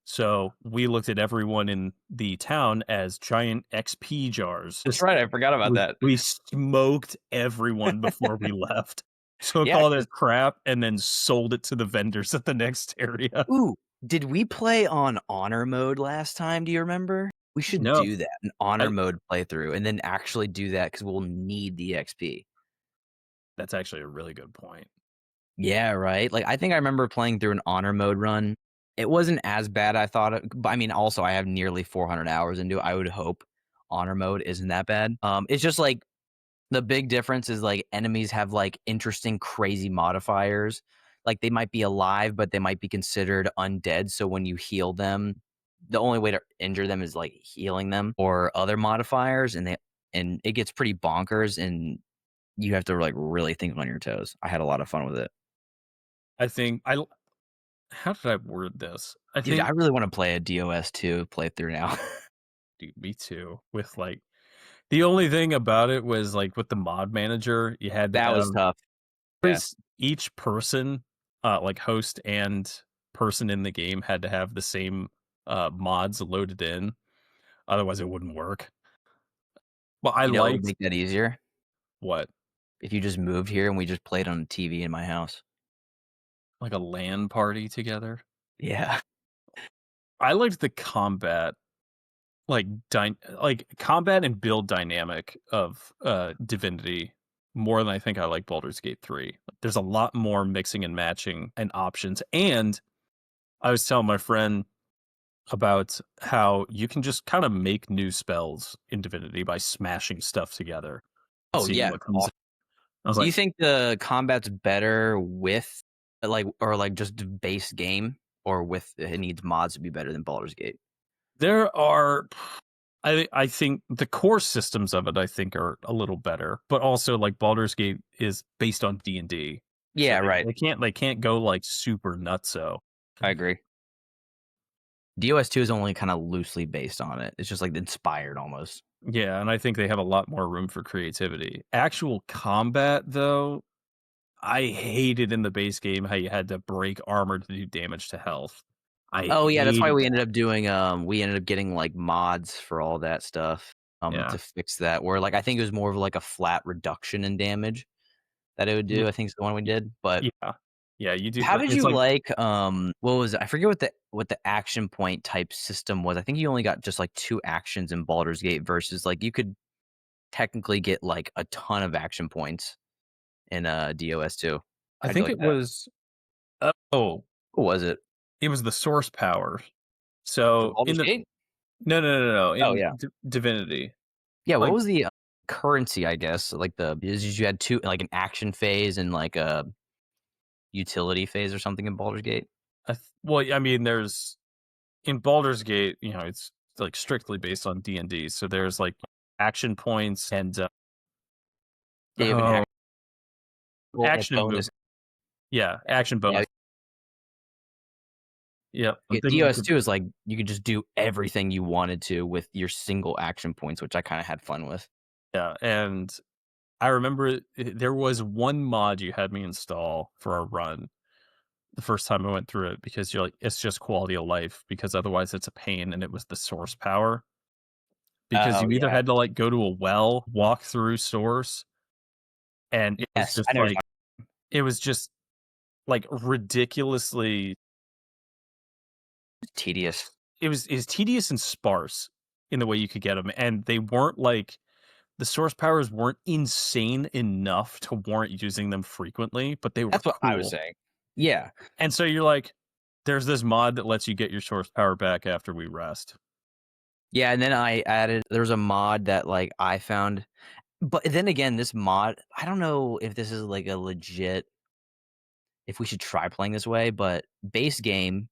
So we looked at everyone in the town as giant XP jars. That's right, I forgot about that. We smoked everyone before we left. Took Yeah, all their 'cause crap and then sold it to the vendors at the next area. ooh, did we play on honor mode last time? Do you remember? We should No, do that, an honor I mode playthrough, and then actually do that because 'cause we'll need the XP. that's actually a really good point. Yeah, right? Like, I think I remember playing through an honor mode run. It wasn't as bad I thought it but, I mean, also, I have nearly 400 hours into it. I would hope honor mode isn't that bad. It's just, like, the big difference is, like, enemies have, like, interesting, crazy modifiers. Like, they might be alive, but they might be considered undead, so when you heal them, the only way to injure them is, like, healing them or other modifiers, and it gets pretty bonkers, and you have to, like, really think on your toes. I had a lot of fun with it. I think how did I word this? I Dude, I think really wanna play a DOS2 playthrough now. dude, me too. With, like, the only thing about it was, like, with the mod manager, you had to That was have tough. Yeah. each person, like, host and person in the game had to have the same, mods loaded in, otherwise it wouldn't work. But I You know what would liked make that easier? what? If you just moved here and we just played on a TV in my house. Like, a LAN party together? Yeah. I liked the combat, combat and build dynamic of, Divinity more than I think I like Baldur's Gate 3. There's a lot more mixing and matching and options, and I was telling my friend about how you can just kinda make new spells in Divinity by smashing stuff together. Oh, seeing yeah, what comes. aw I was Do you like, think the combat's better with, or, like, just the base game, or with it needs mods to be better than Baldur's Gate? there are I think the core systems of it, I think, are a little better, but also, like, Baldur's Gate is based on D&D, so Yeah, right. they can't go, like, super nutso. I agree. DOS 2 is only kinda loosely based on it. It's just, like, inspired almost. Yeah, and I think they have a lot more room for creativity. Actual combat, though, I hated in the base game how you had to break armor to do damage to health. I Oh, yeah, that's why hated we ended that. up doing, we ended up getting, like, mods for all that stuff, Yeah. to fix that, where, like, I think it was more of, like, a flat reduction in damage that it would Ye do, I think is the one we did, but yeah. Yeah, you do how did it's you like like, what was it? I forget what the action point type system was. I think you only got just, like, 2 actions in Baldur's Gate versus, like, you could technically get, like, a ton of action points in, DOS 2. I How'd you think like it that? was oh, What was it? it was the source power. For So, in Baldur's the Gate? no, Oh, in yeah. Divinity. Yeah, what Like, was the, currency, I guess? Like, is you had 2 like, an action phase and, like, a utility phase or something in Baldur's Gate? well, I mean, there's in Baldur's Gate, it's, like, strictly based on D&D, so there's, like, action points and, Yeah, you have an oh, actual, like, action and move bonus. yeah, action Yeah, bonus. Yep, I'm yeah, thinking DOS 2 is, like, you could just do everything you wanted to with your single action points, which I kinda had fun with. yeah, and I remember there was one mod you had me install for a run the first time I went through it because you're like, it's just quality of life because otherwise it's a pain, and it was the source power. Because Oh, you either yeah. had to, like, go to a well, walk through source, and it was Yes, just I know what you're like talking. it was just, like, ridiculously Tedious. it was tedious and sparse in the way you could get them, and they weren't, like the source powers weren't insane enough to warrant using them frequently, but they were That's what I was cool. saying. Yeah. And so you're like, "There's this mod that lets you get your source power back after we rest." Yeah, and then I added there's a mod that, like, I found, but then again, this mod, I don't know if this is, like, a legit, if we should try playing this way, but base game,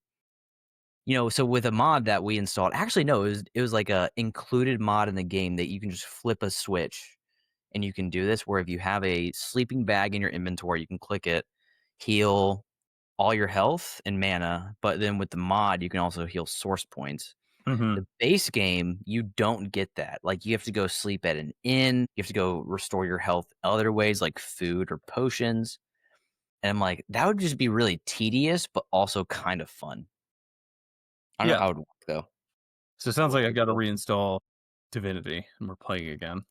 so with a mod that we installed, actually, no, it was like a included mod in the game that you can just flip a switch, and you can do this where if you have a sleeping bag in your inventory, you can click it, heal all your health and mana, but then with the mod, you can also heal source points. Mhm. The base game, you don't get that. Like, you have to go sleep at an inn, you have to go restore your health other ways, like food or potions, and I'm like, that would just be really tedious, but also kind of fun. I don't know Yeah. how it would work, though. So it sounds What like I would gotta go reinstall Divinity, and we're playing again.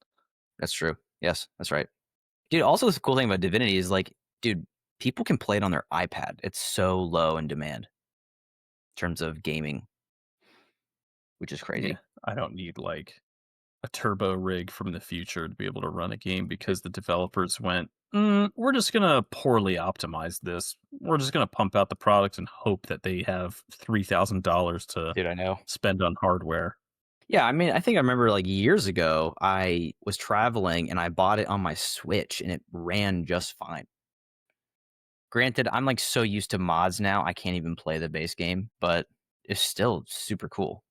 That's true. Yes, that's right. Dude, also the cool thing about Divinity is, like, dude, people can play it on their iPad. It's so low in demand in terms of gaming, which is Yeah. crazy. I don't need, like, a turbo rig from the future to be able to run a game because the developers went, we're just going to poorly optimize this. We're just going to pump out the product and hope that they have $3,000 to Dude, I know. spend on hardware." Yeah, I mean, I think I remember, like, years ago, I was traveling and I bought it on my Switch and it ran just fine. Granted, I'm, like, so used to mods now, I can't even play the base game, but it's still super cool.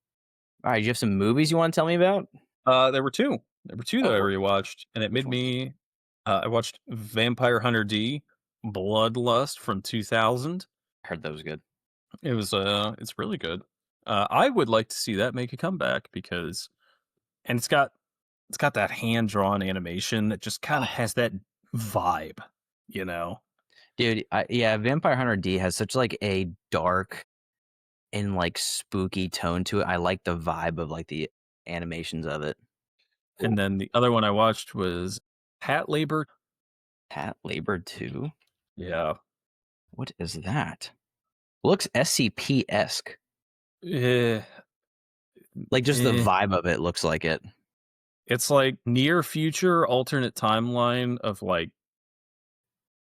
Alright, you have some movies you wanna tell me about? There were two. There were two that I Oh, rewatched, and it which made ones? me. I watched Vampire Hunter D, Bloodlust from 2000. I heard that was good. It's really good. I would like to see that make a comeback because, and it's got that hand drawn animation that just kind of Oh, has that vibe, you know. dude, yeah, Vampire Hunter D has such, like, a dark and, like, spooky tone to it. I like the vibe of, like, the animations of it. And then the other one I watched was Hat Labor. Pat Labor 2? Yeah, What is that? Looks SCP-esque. eh, Like, just the eh. vibe of it looks like it. It's like near future alternate timeline of like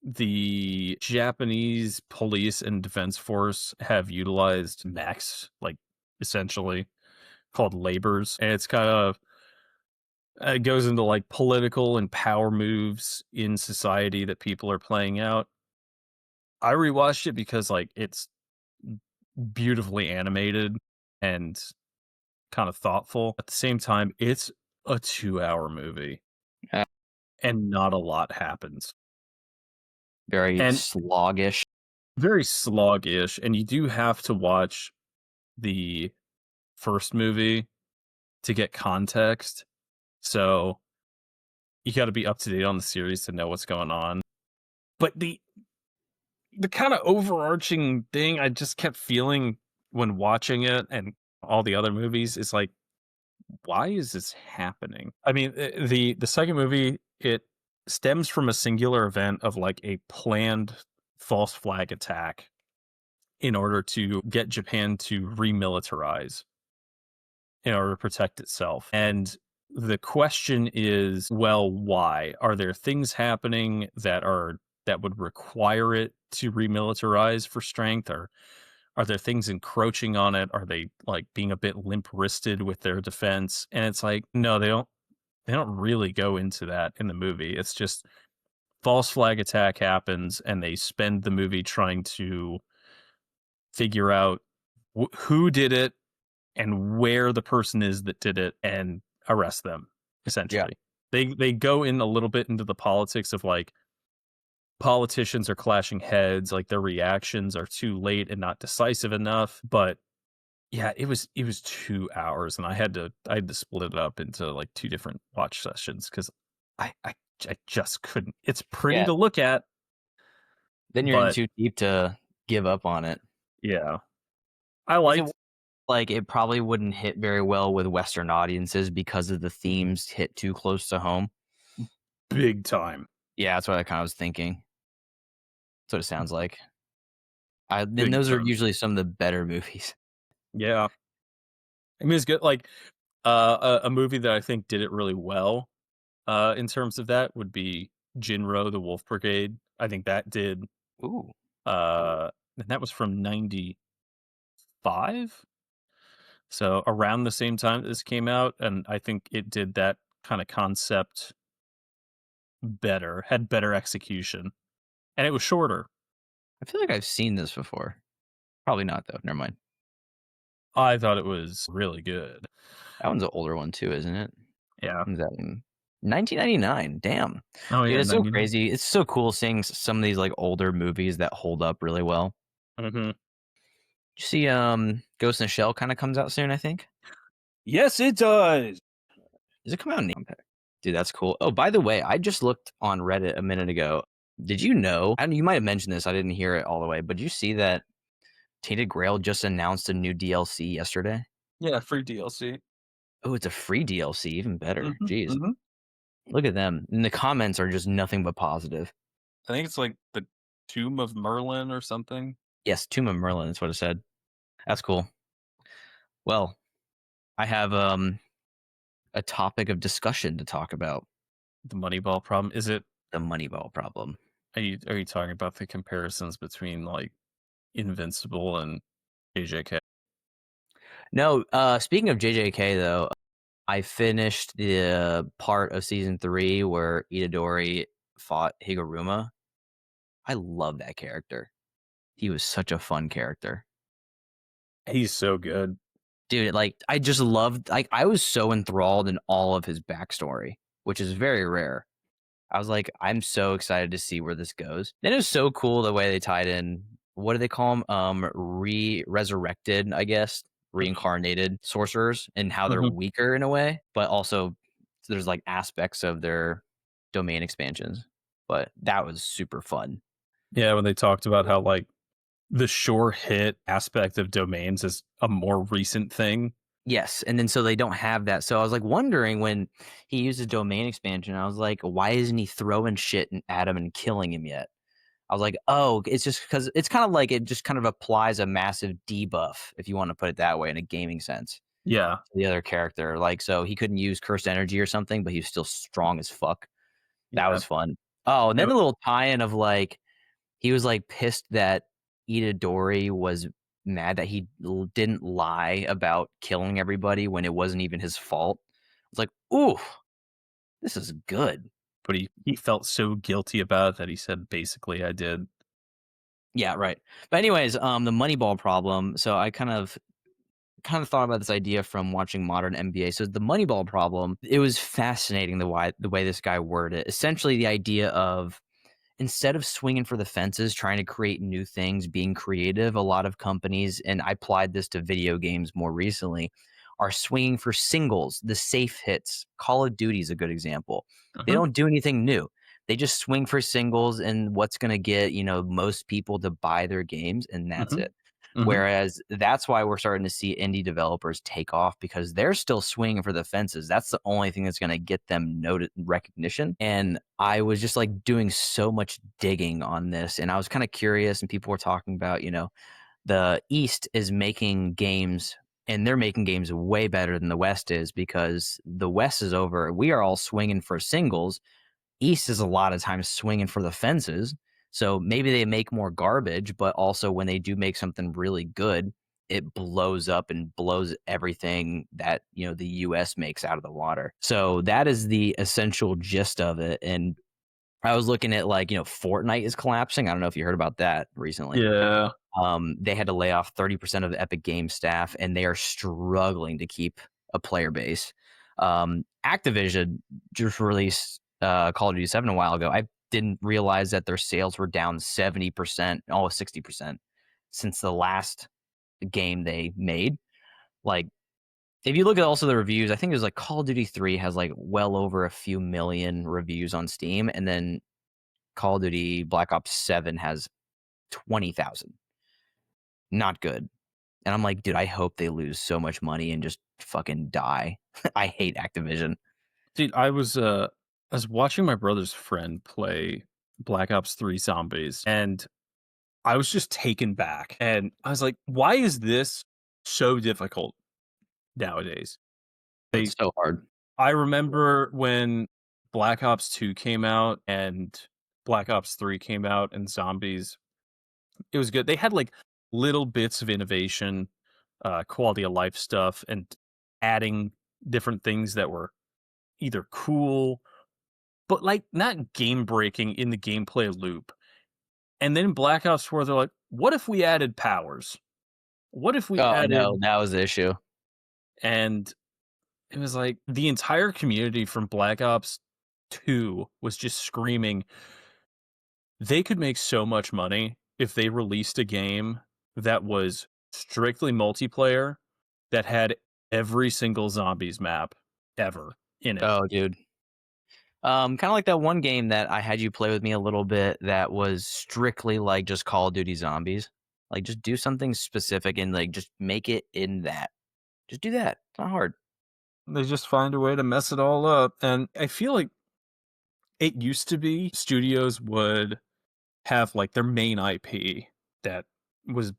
the Japanese police and defense force have utilized mechs, like essentially called labors, and it's kind of It goes into like political and power moves in society that people are playing out. I rewatched it because like it's beautifully animated and kind of thoughtful. At the same time, it's a 2-hour movie Uh, and not a lot happens. very And sloggish. very sloggish, and you do have to watch the first movie to get context. So you got to be up to date on the series to know what's going on. But the kind of overarching thing I just kept feeling when watching it and all the other movies is like, why is this happening? I mean, the second movie, it stems from a singular event of like a planned false flag attack in order to get Japan to remilitarize in order to protect itself. And the question is, well, why? Are there things happening that would require it to remilitarize for strength, or are there things encroaching on it? Are they like being a bit limp wristed with their defense? And it's like, no, they don't really go into that in the movie. It's just false flag attack happens and they spend the movie trying to figure out who did it and where the person is that did it and arrest them, Yeah. essentially. They go in a little bit into the politics of like politicians are clashing heads, like their reactions are too late and not decisive enough. But yeah, it was 2 hours and I had to split it up into like two different watch sessions because I just couldn't. It's pretty Yeah. to look at, Then you're in but too deep to give up on it. yeah. I Is it liked like it probably wouldn't hit very well with Western audiences because of the themes hit too close to home? big time. Yeah, that's what I kinda was thinking. That's what it sounds like. Then Big those are time. usually some of the better movies. Yeah. I mean it's good like a movie that I think did it really well in terms of that would be Jinro the Wolf Brigade. I think that did Ooh, and that was from 95, so around the same time that this came out, and I think it did that kind of concept better, had better execution, and it was shorter. I feel like I've seen this before. Probably not though, never mind. I thought it was really good. That one's an older one too, isn't it? Yeah. When's that one? 1999, damn. Oh Dude, yeah, it's so 99. crazy. It's so cool seeing some of these, like, older movies that hold up really well. Mhm. You see, Ghost in the Shell kinda comes out soon, I think? Yes, it does. Does it come out in Dude, that's cool. Oh, by the way, I just looked on Reddit a minute ago. Did you know and you might have mentioned this, I didn't hear it all the way, but did you see that Tainted Grail just announced a new DLC yesterday? Yeah, free DLC. Oh, it's a free DLC, even better. Mhm, Jeez. mhm. Look at them. And the comments are just nothing but positive. I think it's like the Tomb of Merlin or something. Yes, Tomb of Merlin, that's what it said. That's cool. Well, I have, a topic of discussion to talk about, The Moneyball problem. Is it the Moneyball problem. are you talking about the comparisons between like Invincible and JJK? No, speaking of JJK though, I finished the part of season 3 where Itadori fought Higuruma. I love that character. He was such a fun character. He's so good. Dude, like, I just loved like, I was so enthralled in all of his backstory, which is very rare. I was like, I'm so excited to see where this goes. And it was so cool the way they tied in what do they call them? Resurrected, I guess, reincarnated sorcerers and how they're Mhm. weaker in a way, but also there's like aspects of their domain expansions. But that was super fun. Yeah, when they talked about how like the sure hit aspect of domains is a more recent thing. Yes, and then so they don't have that. So I was like wondering when he uses domain expansion, I was like, why isn't he throwing shit at him and killing him yet? I was like, oh, it's just because it's kind of like it just kind of applies a massive debuff, if you want to put it that way, in a gaming sense, Yeah, to the other character. Like, so he couldn't use cursed energy or something, but he was still strong as fuck. That yeah. was fun. Oh, and then No, the little tie-in of like he was like pissed that Itadori was mad that he didn't lie about killing everybody when it wasn't even his fault. It's like, ooh, this is good. But he felt so guilty about it that he said, "Basically, I did." Yeah, right. But anyways, the Moneyball problem. So I kind of thought about this idea from watching modern NBA. So the Moneyball problem, it was fascinating the way this guy worded it. Essentially, the idea of instead of swinging for the fences, trying to create new things, being creative, a lot of companies, and I applied this to video games more recently, are swinging for singles, the safe hits. Call of Duty is a good example. They Mhm, don't do anything new. They just swing for singles and what's going to get, most people to buy their games, and that's mhm, it. mhm. Whereas that's why we're starting to see indie developers take off because they're still swinging for the fences. That's the only thing that's going to get them noted recognition. And I was just like doing so much digging on this, and I was kind of curious. And people were talking about, the East is making games, and they're making games way better than the West is because the West is over. We are all swinging for singles. East is a lot of times swinging for the fences. So maybe they make more garbage, but also when they do make something really good, it blows up and blows everything that, the US makes out of the water. So that is the essential gist of it. And I was looking at like, Fortnite is collapsing. I don't know if you heard about that recently. Yeah. They had to lay off 30% of the Epic Game staff, and they are struggling to keep a player base. Activision just released Call of Duty 7 a while ago. I didn't realize that their sales were down 70%, almost 60% since the last game they made. Like, if you look at also the reviews, I think it was like Call of Duty 3 has like well over a few million reviews on Steam, and then Call of Duty Black Ops 7 has 20,000. Not good. And I'm like, dude, I hope they lose so much money and just fucking die. I hate Activision. Dude, I was watching my brother's friend play Black Ops 3 Zombies, and I was just taken back, and I was like, "Why is this so difficult nowadays?" They It's so hard. I remember when Black Ops 2 came out and Black Ops 3 came out and Zombies, it was good. They had, like, little bits of innovation, quality of life stuff, and adding different things that were either cool, but, like, not game breaking in the gameplay loop. And then Black Ops 4, they're like, "What if we added powers? What if we Oh, I know. added" That was the issue. and it was like the entire community from Black Ops 2 was just screaming, they could make so much money if they released a game that was strictly multiplayer, that had every single zombies map ever in it. Oh, dude. Kind of like that one game that I had you play with me a little bit that was strictly like just Call of Duty Zombies. Like, just do something specific and like just make it in that. Just do that. It's not hard. They just find a way to mess it all up, and I feel like it used to be studios would have, like, their main IP that was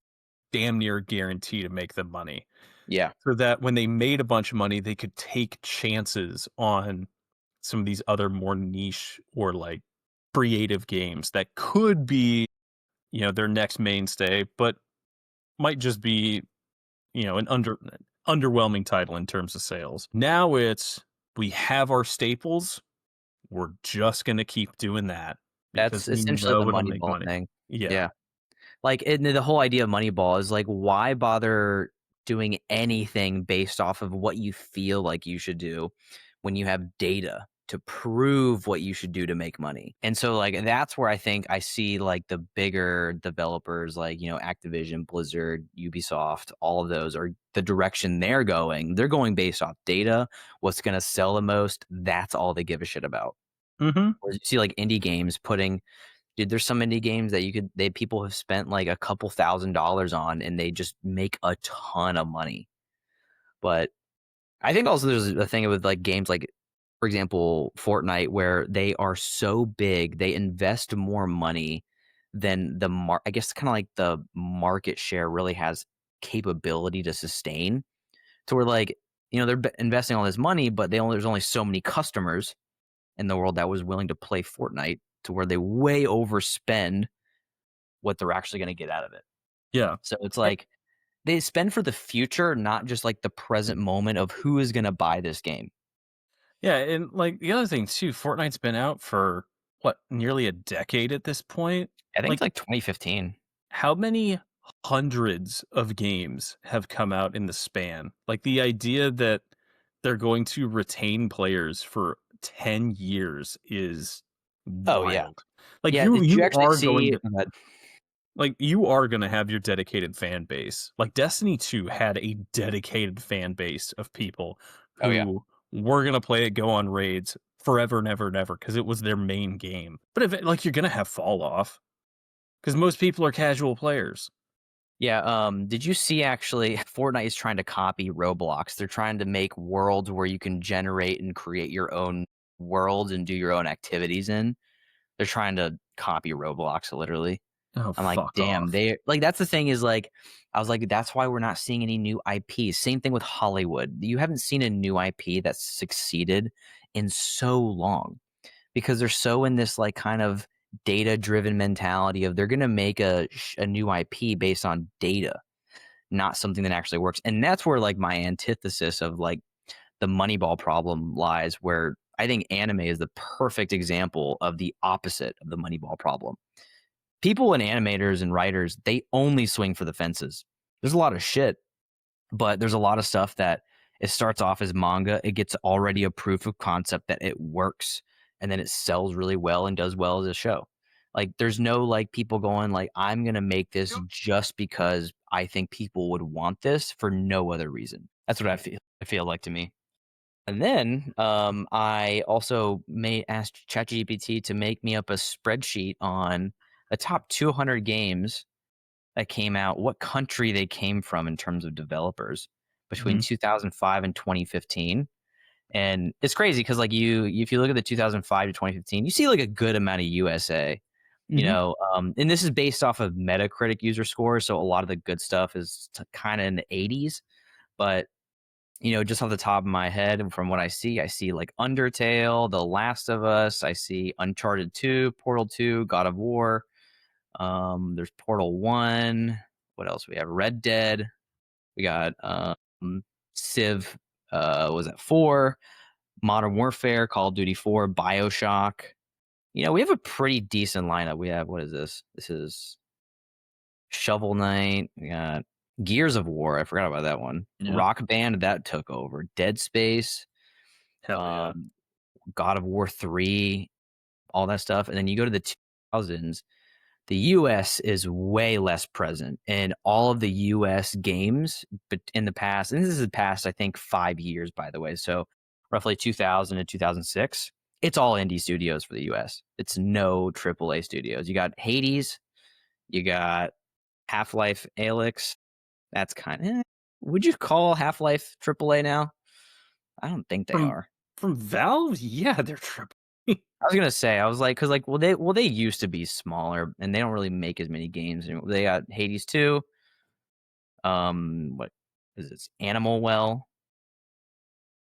damn near guaranteed to make them money, Yeah. so that when they made a bunch of money, they could take chances on some of these other more niche or, like, creative games that could be, their next mainstay, but might just be, an underwhelming title in terms of sales. Now it's, we have our staples, we're just gonna keep doing that That's because we essentially the know it'll make Moneyball money. thing. Yeah. Yeah. Like, and the whole idea of Moneyball is like, why bother doing anything based off of what you feel like you should do when you have data to prove what you should do to make money? And so, like, that's where I think I see like the bigger developers, like, Activision, Blizzard, Ubisoft, all of those are the direction they're going. They're going based off data, what's going to sell the most. That's all they give a shit about. Mhm. Whereas you see like indie games putting Dude, there's so many games that people have spent like a couple $1,000s on and they just make a ton of money. But I think also there's a thing with like games like, for example, Fortnite, where they are so big, they invest more money than I guess kind of like the market share really has capability to sustain. To where like, they're investing all this money, but there's only so many customers in the world that was willing to play Fortnite to where they way overspend what they're actually gonna get out of it. Yeah. So it's Eh like they spend for the future, not just like the present moment of who is gonna buy this game. Yeah, and, like, the other thing too, Fortnite's been out for, what, nearly a decade at this point? I think it's Like, like 2015. how many hundreds of games have come out in the span? Like, the idea that they're going to retain players for 10 years is Oh, yeah. wild. Like, Yeah, you did you you actually are going see to like, you are gonna have your dedicated fan base. Like, Destiny 2 had a dedicated fan base of people Oh, yeah. who were gonna play it, go on raids forever and ever and ever because it was their main game. But if like, you're gonna have fall off because most people are casual players. Yeah, did you see actually Fortnite is trying to copy Roblox. They're trying to make worlds where you can generate and create your own worlds and do your own activities in. They're trying to copy Roblox literally. Oh, I'm like, fuck "Damn, off. they" like, that's the thing is, like, I was like, "That's why we're not seeing any new IPs." Same thing with Hollywood. You haven't seen a new IP that's succeeded in so long because they're so in this, like, kind of data-driven mentality of they're gonna make a new IP based on data, not something that actually works, and that's where, like, my antithesis of, like, the Moneyball problem lies, where I think anime is the perfect example of the opposite of the Moneyball problem. People and animators and writers, they only swing for the fences. There's a lot of shit, but there's a lot of stuff that it starts off as manga. It gets already a proof of concept that it works, and then it sells really well and does well as a show. Like there's no like people going like I'm gonna make this just because I think people would want this for no other reason. That's what I feel like to me. And then I also may ask ChatGPT to make me up a spreadsheet on the top 200 games that came out, what country they came from in terms of developers between Mhm, 2005 and 2015. And it's crazy because like if you look at the 2005 to 2015, you see like a good amount of USA. mhm. And this is based off of Metacritic user score, so a lot of the good stuff is kind of in the 80s. But just off the top of my head and from what I see like Undertale, The Last of Us, I see Uncharted 2, Portal 2, God of War. There's Portal 1. What else we have? Red Dead. We got Civ was at 4, Modern Warfare, Call of Duty 4, BioShock. We have a pretty decent lineup. We have what is this? This is Shovel Knight. We got Gears of War. I forgot about that one. Yeah. Rock Band that took over. Dead Space, Hell yeah. um, God of War 3, all that stuff. And then you go to the 2000s, the US is way less present in all of the US games, but in the past, and this is the past, I think, 5 years, by the way. So roughly 2000 to 2006, it's all indie studios for the US. It's no AAA studios. You got Hades, you got Half Life Alyx. That's kind of, would you call Half Life AAA now? I don't think they From are. from Valve? Yeah, they're triple. I was gonna say, I was like, because like, well, they used to be smaller, and they don't really make as many games anymore. They got Hades 2, what is this? Animal Well,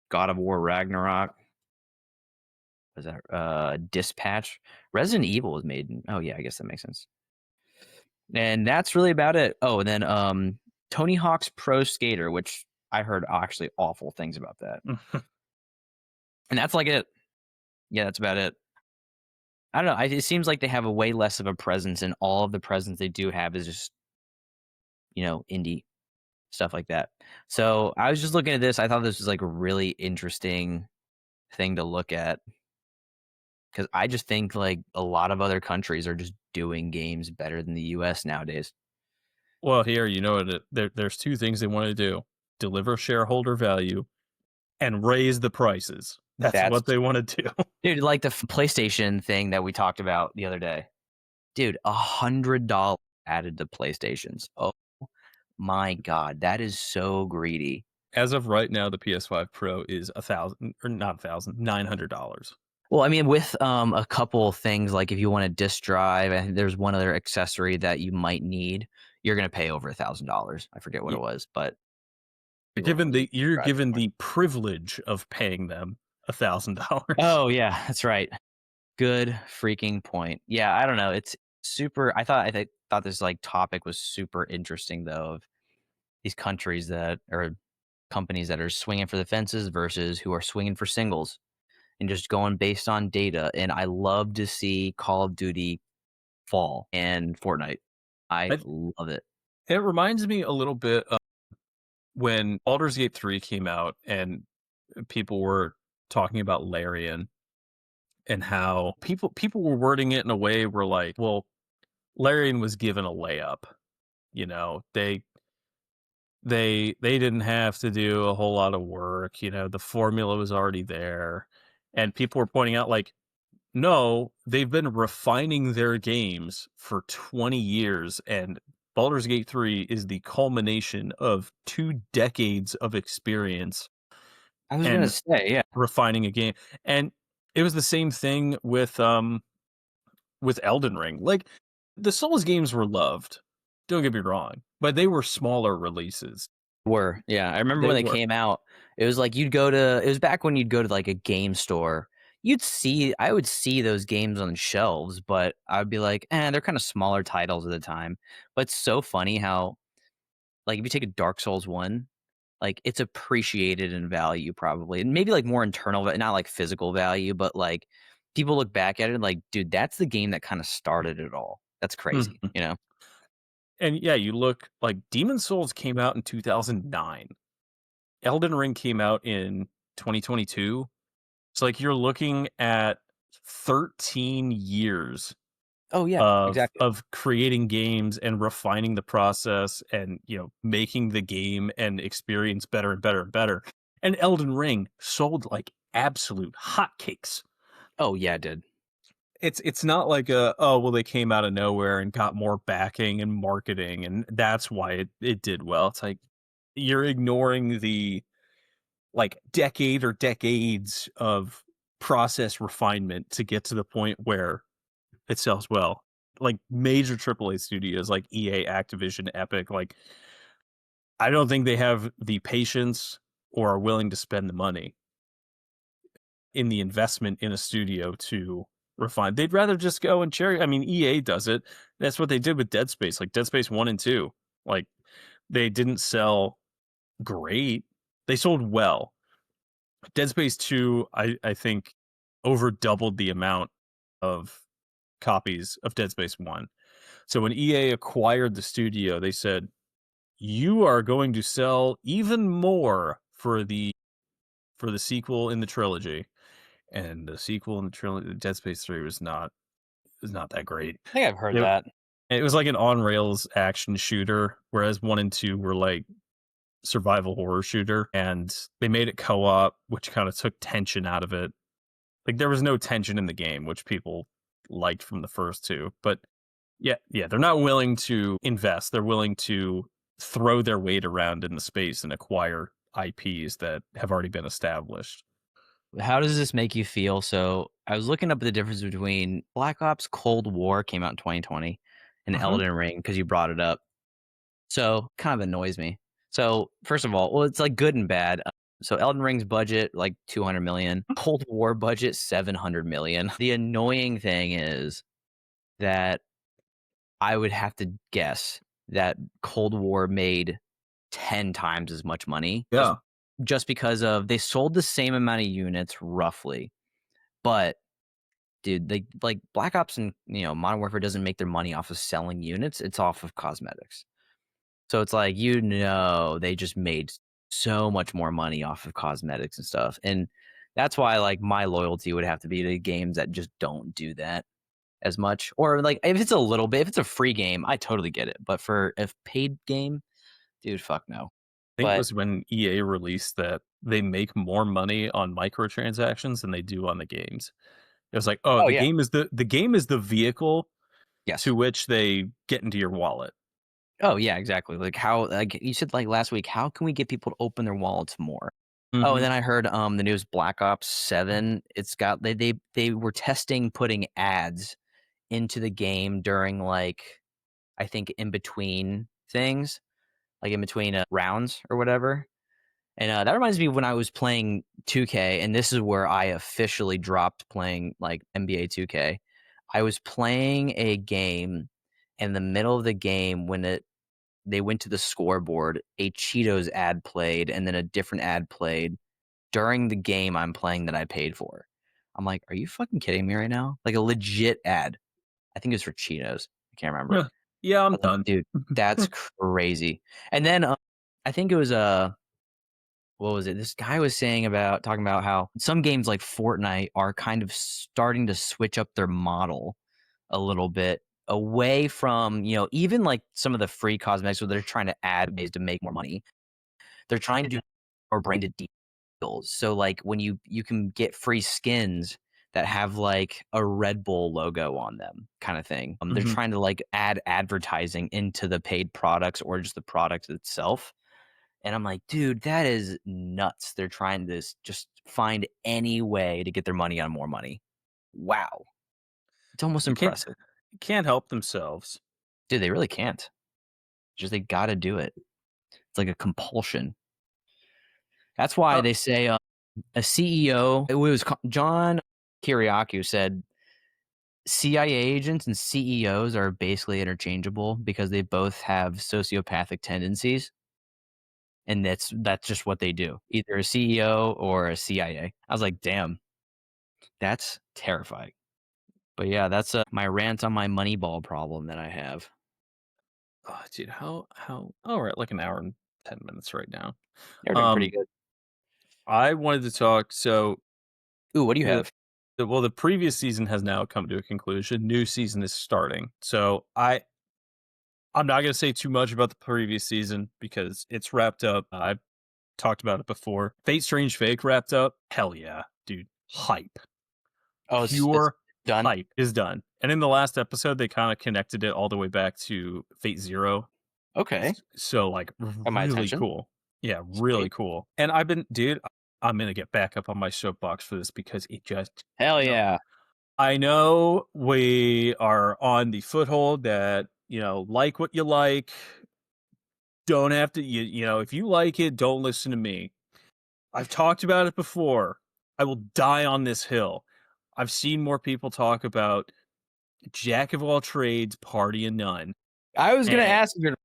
God of War Ragnarok. Was that Dispatch? Resident Evil was made in, oh yeah, I guess that makes sense. And that's really about it. Oh, and then Tony Hawk's Pro Skater, which I heard actually awful things about that. And that's like it. Yeah, that's about it. I don't know. It seems like they have a way less of a presence, and all of the presence they do have is just indie stuff like that. So I was just looking at this. I thought this was like a really interesting thing to look at because I just think like a lot of other countries are just doing games better than the US nowadays. Well, here, you know what? There's two things they want to do: deliver shareholder value and raise the prices. That's That's what they want to do. dude, like the PlayStation thing that we talked about the other day. Dude, $100 added to PlayStations. Oh my god, that is so greedy. As of right now, the PS5 Pro is 1,000 or not 1,000, $900. Well, I mean, with a couple things like if you want a disk drive, and there's one other accessory that you might need, you're gonna pay over $1,000. I forget what Y- it was, but You're you won't given really the you're drive given anymore. the privilege of paying them $1,000. Oh yeah, that's right. Good freaking point. Yeah, I don't know. It's super. I thought this like topic was super interesting though. Of these countries that or companies that are swinging for the fences versus who are swinging for singles. and just going based on data, and I love to see Call of Duty fall and Fortnite. I I love it. It reminds me a little bit of when Baldur's Gate 3 came out and people were talking about Larian and how people were wording it in a way where like, well, Larian was given a layup, you know. They didn't have to do a whole lot of work, you know, the formula was already there. And people were pointing out like, no, they've been refining their games for 20 years, and Baldur's Gate 3 is the culmination of 2 decades of experience I was gonna and say, yeah. refining a game. And it was the same thing with Elden Ring. Like, the Souls games were loved, don't get me wrong, but they were smaller releases. Were, yeah, I remember when They they were. came out, it was like it was back when you'd go to, like, a game store, I would see those games on shelves, but I would be like, "Eh, they're kinda smaller titles at the time." But it's so funny how, like, if you take a Dark Souls 1, like, it's appreciated in value probably, and maybe, like, more internal, but not, like, physical value, but, like, people look back at it like, "Dude, that's the game that kinda started it all." That's crazy, Mhm. you know? And, yeah, you look like Demon Souls came out in 2009. Elden Ring came out in 2022. So, like, you're looking at 13 years Oh, yeah, of exactly. of creating games and refining the process and, you know, making the game and experience better and better and better. And Elden Ring sold like absolute hotcakes. Oh, yeah, it did. It's not like a, "Oh, well, they came out of nowhere and got more backing and marketing, and that's why it did well." It's like, you're ignoring the, like, decade or decades of process refinement to get to the point where it sells well. Like, major AAA studios like EA, Activision, Epic, like, I don't think they have the patience or are willing to spend the money in the investment in a studio to refine. They'd rather just go and cherry I mean, EA does it. That's what they did with Dead Space, like, Dead Space 1 and 2. Like, they didn't sell great. They sold well. Dead Space 2, I think, over doubled the amount of copies of Dead Space 1. So when EA acquired the studio, they said, "You are going to sell even more for the sequel in the trilogy." And the sequel in the trilogy, Dead Space 3 was not that great. I think I've heard It that. it was like an on rails action shooter, whereas 1 and 2 were like survival horror shooter, and they made it co-op, which kinda took tension out of it. Like, there was no tension in the game, which people liked from the first 2, but yeah, they're not willing to invest. They're willing to throw their weight around in the space and acquire IPs that have already been established. How does this make you feel? So, I was looking up the difference between Black Ops Cold War came out in 2020 and Mhm. Elden Ring because you brought it up. So, kind of annoys me. So, first of all, well, it's like good and bad. So Elden Ring's budget like 200 million, Cold War budget 700 million. The annoying thing is that I would have to guess that Cold War made 10 times as much money Yeah. just because of they sold the same amount of units roughly. But dude, they like Black Ops and Modern Warfare doesn't make their money off of selling units, it's off of cosmetics. So it's like, they just made so much more money off of cosmetics and stuff. And that's why like my loyalty would have to be to games that just don't do that as much. Or like if it's a little bit, if it's a free game, I totally get it. But for a paid game, dude, fuck no. I think it But was when EA released that they make more money on microtransactions than they do on the games. It was like, "Oh, oh yeah, the game is the vehicle yes. to which they get into your wallet." Oh yeah, exactly. Like how like you said like last week, how can we get people to open their wallets more? Oh, and Mhm. then I heard the news Black Ops 7, it's got they were testing putting ads into the game during like I think in between things, like in between rounds or whatever. And that reminds me of when I was playing 2K, and this is where I officially dropped playing like NBA 2K. I was playing a game in the middle of the game when they went to the scoreboard, a Cheetos ad played and then a different ad played during the game I'm playing that I paid for. I'm like, "Are you fucking kidding me right now?" Like a legit ad. I think it was for Cheetos. I can't remember. Yeah, yeah, I I'm was like, done. "Dude, that's crazy." And then, I think it was, what was it? This guy was talking about how some games like Fortnite are kind of starting to switch up their model a little bit away from, even like some of the free cosmetics where they're trying to add ways to make more money. They're trying to do more branded deals. So like when you can get free skins that have like a Red Bull logo on them kind of thing. They're Mhm. trying to like add advertising into the paid products or just the product itself. And I'm like, dude, that is nuts. They're trying to just find any way to get their money on more money. Wow. It's almost You can't impressive. can't help themselves. Dude, they really can't. Just they got to do it. It's like a compulsion. That's why Uh, they say a CEO, it was John Kiriakou said CIA agents and CEOs are basically interchangeable because they both have sociopathic tendencies. And that's just what they do. Either a CEO or a CIA. I was like, damn, that's terrifying. But yeah, that's my rant on my Moneyball problem that I have. oh, dude, how oh, we're at like an hour and 10 minutes right now. You're doing pretty Um, good. I wanted to talk so Ooh, what do you the have? the previous season has now come to a conclusion. New season is starting. So I'm not gonna say too much about the previous season because it's wrapped up. I've talked about it before. Fate Strange Fake wrapped up. Hell yeah, dude. Hype. Oh, it's Pure done. hype is done. And in the last episode, they kind of connected it all the way back to Fate Zero. Okay. So like Got my really attention. cool. Yeah, really Sweet. cool. And I've been, dude, I'm gonna get back up on my soapbox for this because it just, Hell you know, yeah. I know we are on the foothold that, like what you like, don't have to, if you like it, don't listen to me. I've talked about it before. I will die on this hill. I've seen more people talk about Jack of all trades, party of none. I was gonna And ask if you're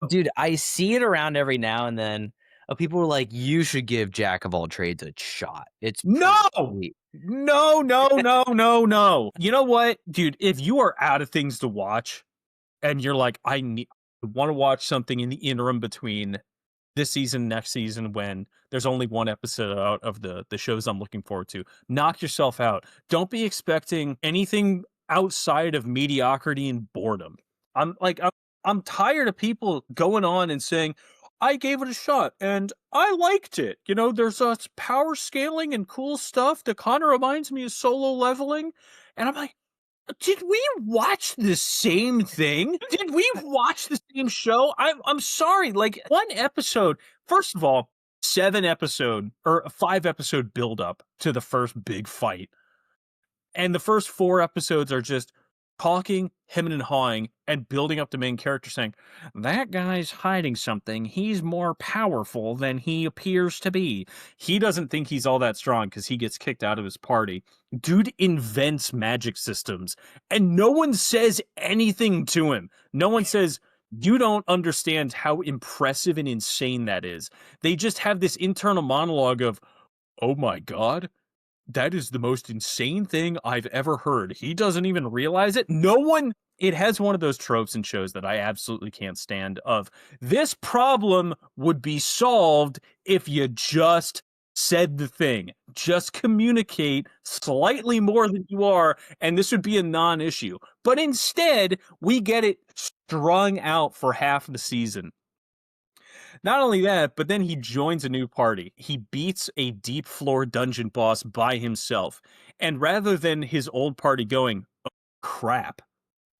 dude, I see it around every now and then. People are like, "You should give Jack of all trades a shot. It's pretty no, sweet." no, no, no, no, no. You know what, dude? If you are out of things to watch and you're like, I want to watch something in the interim between this season, next season, when there's only one episode out of the shows I'm looking forward to, knock yourself out. Don't be expecting anything outside of mediocrity and boredom. I'm tired of people going on and saying, I gave it a shot and I liked it. There's power scaling and cool stuff that kind of reminds me of solo leveling. And I'm like, did we watch the same thing? Did we watch the same show? I'm sorry, like, one episode first of all, 7 episode or a 5 episode build up to the first big fight. And the first 4 episodes are just talking, hemming and hawing, and building up the main character saying, "That guy's hiding something. He's more powerful than he appears to be." He doesn't think he's all that strong because he gets kicked out of his party. Dude invents magic systems, and no one says anything to him. No one says, "You don't understand how impressive and insane that is." They just have this internal monologue of, "Oh my god, that is the most insane thing I've ever heard. He doesn't even realize it." No one It has one of those tropes in shows that I absolutely can't stand of, this problem would be solved if you just said the thing. Just communicate slightly more than you are, and this would be a non-issue. But instead, we get it strung out for half the season. Not only that, but then he joins a new party. He beats a deep floor dungeon boss by himself. And rather than his old party going, "Oh, crap,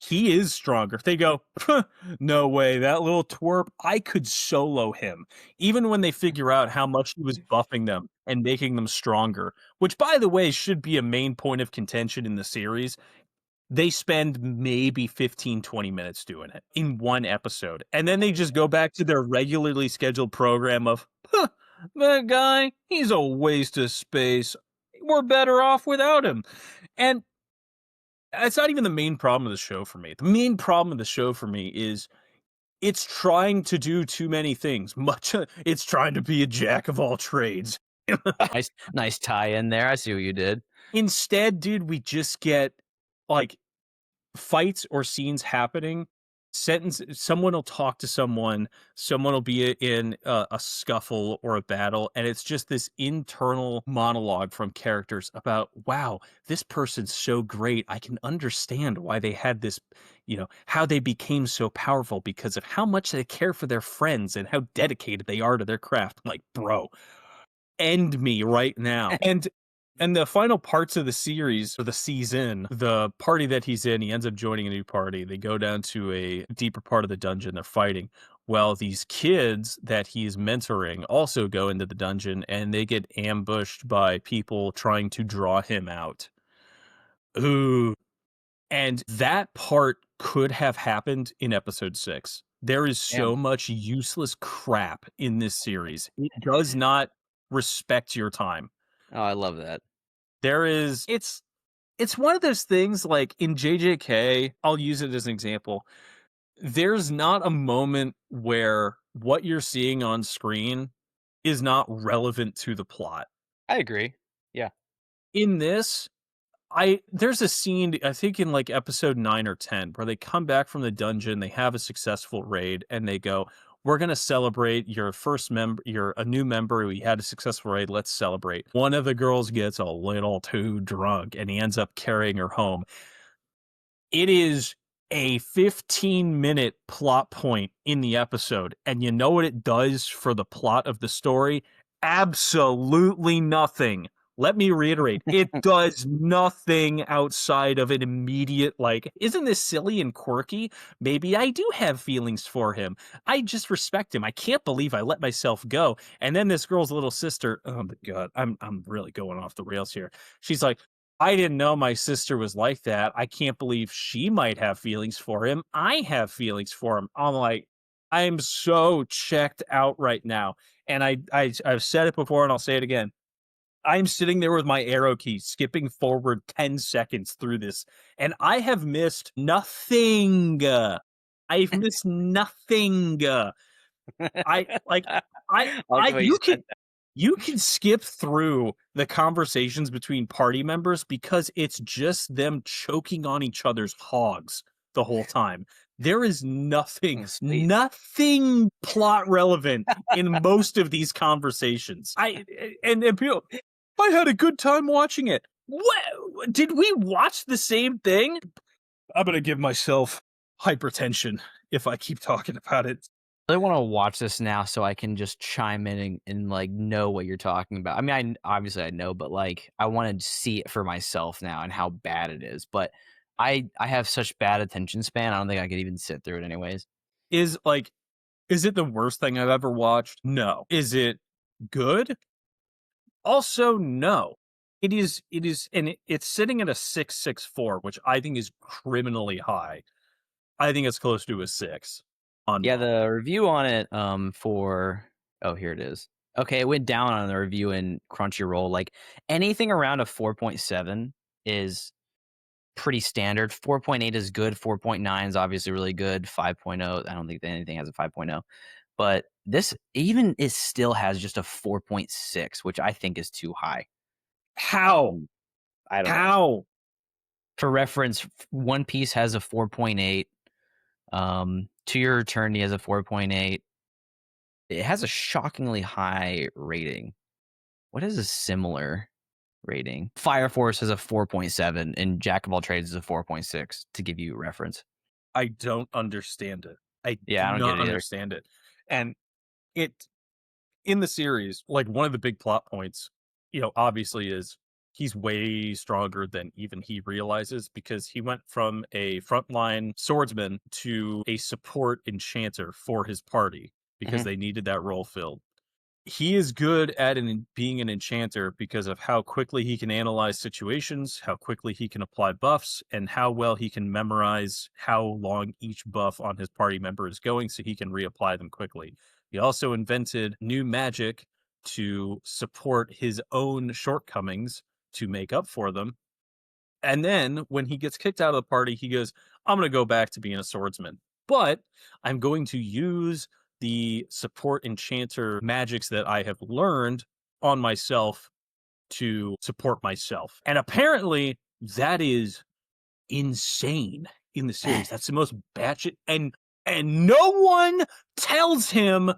he is stronger," they go, "Huh, no way, that little twerp, I could solo him." Even when they figure out how much he was buffing them and making them stronger, which, by the way, should be a main point of contention in the series, they spend maybe 15, 20 minutes doing it in one episode. And then they just go back to their regularly scheduled program of, "Huh, that guy, he's a waste of space. We're better off without him." And it's not even the main problem of the show for me. The main problem of the show for me is It's trying to do too many things. It's trying to be a jack of all trades. Nice tie in there. I see what you did. Instead, dude, we just get like fights or scenes happening. Someone will talk to someone, someone will be in a scuffle or a battle, and it's just this internal monologue from characters about, wow, this person's so great. I can understand why they had this, how they became so powerful because of how much they care for their friends and how dedicated they are to their craft. I'm like, bro, end me right now. And the final parts of the series or the season, the party that he's in, he ends up joining a new party. They go down to a deeper part of the dungeon. They're fighting. Well, these kids that he's mentoring also go into the dungeon and they get ambushed by people trying to draw him out. Ooh. And that part could have happened in episode 6. There is Damn. so much useless crap in this series. It does not respect your time. Oh, I love that. There is it's one of those things like in JJK, I'll use it as an example. There's not a moment where what you're seeing on screen is not relevant to the plot. I agree. Yeah. In this, I there's a scene I think in like episode 9 or 10 where they come back from the dungeon, they have a successful raid and they go, "We're going to celebrate your first member, you're a new member, we had a successful raid, let's celebrate." One of the girls gets a little too drunk and he ends up carrying her home. It is a 15-minute plot point in the episode, and you know what it does for the plot of the story? Absolutely nothing. Let me reiterate, it does nothing outside of an immediate, like, "Isn't this silly and quirky? Maybe I do have feelings for him. I just respect him. I can't believe I let myself go." And then this girl's little sister, oh my god, I'm really going off the rails here. She's like, "I didn't know my sister was like that. I can't believe she might have feelings for him. I have feelings for him." I'm like, I am so checked out right now. And I've said it before and I'll say it again. I'm sitting there with my arrow key, skipping forward 10 seconds through this, and I have missed nothing. I've missed nothing. I like I like the way you said that. you can skip through the conversations between party members because it's just them choking on each other's hogs the whole time. There is Oh, sweet. nothing plot relevant in most of these conversations. And people, I had a good time watching it. What did we watch the same thing? I'm gonna give myself hypertension if I keep talking about it. I wanna watch this now so I can just chime in and, like, know what you're talking about. I mean, obviously I know, but, like, I wanna see it for myself now and how bad it is, but I have such bad attention span, I don't think I could even sit through it anyways. Is like Is it the worst thing I've ever watched? No. Is it good? Also, no. It's sitting at a 6.64, which I think is criminally high. I think it's close to a 6 on Yeah, mine. the review on it, for oh, here it is. Okay, it went down on the review in Crunchyroll, like, anything around a 4.7 is pretty standard. 4.8 is good, 4.9 is obviously really good, 5.0, I don't think that anything has a 5.0, but this even it still has just a 4.6, which I think is too high. How? Um, I don't know. How? For reference, One Piece has a 4.8, To Your Eternity has a 4.8. It has a shockingly high rating. What is a similar rating? Fire Force has a 4.7 and Jack of All Trades is a 4.6 to give you reference. I don't understand it. I Yeah, do I don't get not it either. understand it. And it in the series, like one of the big plot points, obviously is he's way stronger than even he realizes because he went from a frontline swordsman to a support enchanter for his party because Mhm. they needed that role filled. He is good at being an enchanter because of how quickly he can analyze situations, how quickly he can apply buffs, and how well he can memorize how long each buff on his party member is going so he can reapply them quickly. He also invented new magic to support his own shortcomings to make up for them. And then when he gets kicked out of the party, he goes, "I'm going to go back to being a swordsman." but I'm going to use the support enchanter magics that I have learned on myself to support myself. And apparently that is insane in the series. That's the most batshit and no one tells him,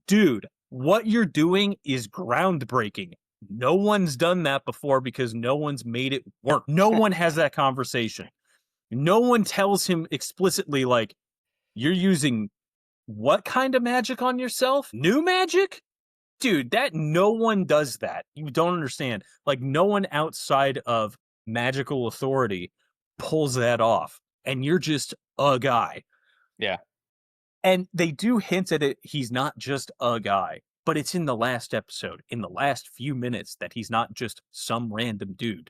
dude, what you're doing is groundbreaking. No one's done that before because no one's made it work. No one has that conversation. No one tells him explicitly, like, you're using what kind of magic on yourself? New magic? Dude, that no one does that. You don't understand. Like, no one outside of magical authority pulls that off. And you're just a guy. Yeah. And they do hint at it. He's not just a guy, but it's in the last episode, in the last few minutes, that he's not just some random dude.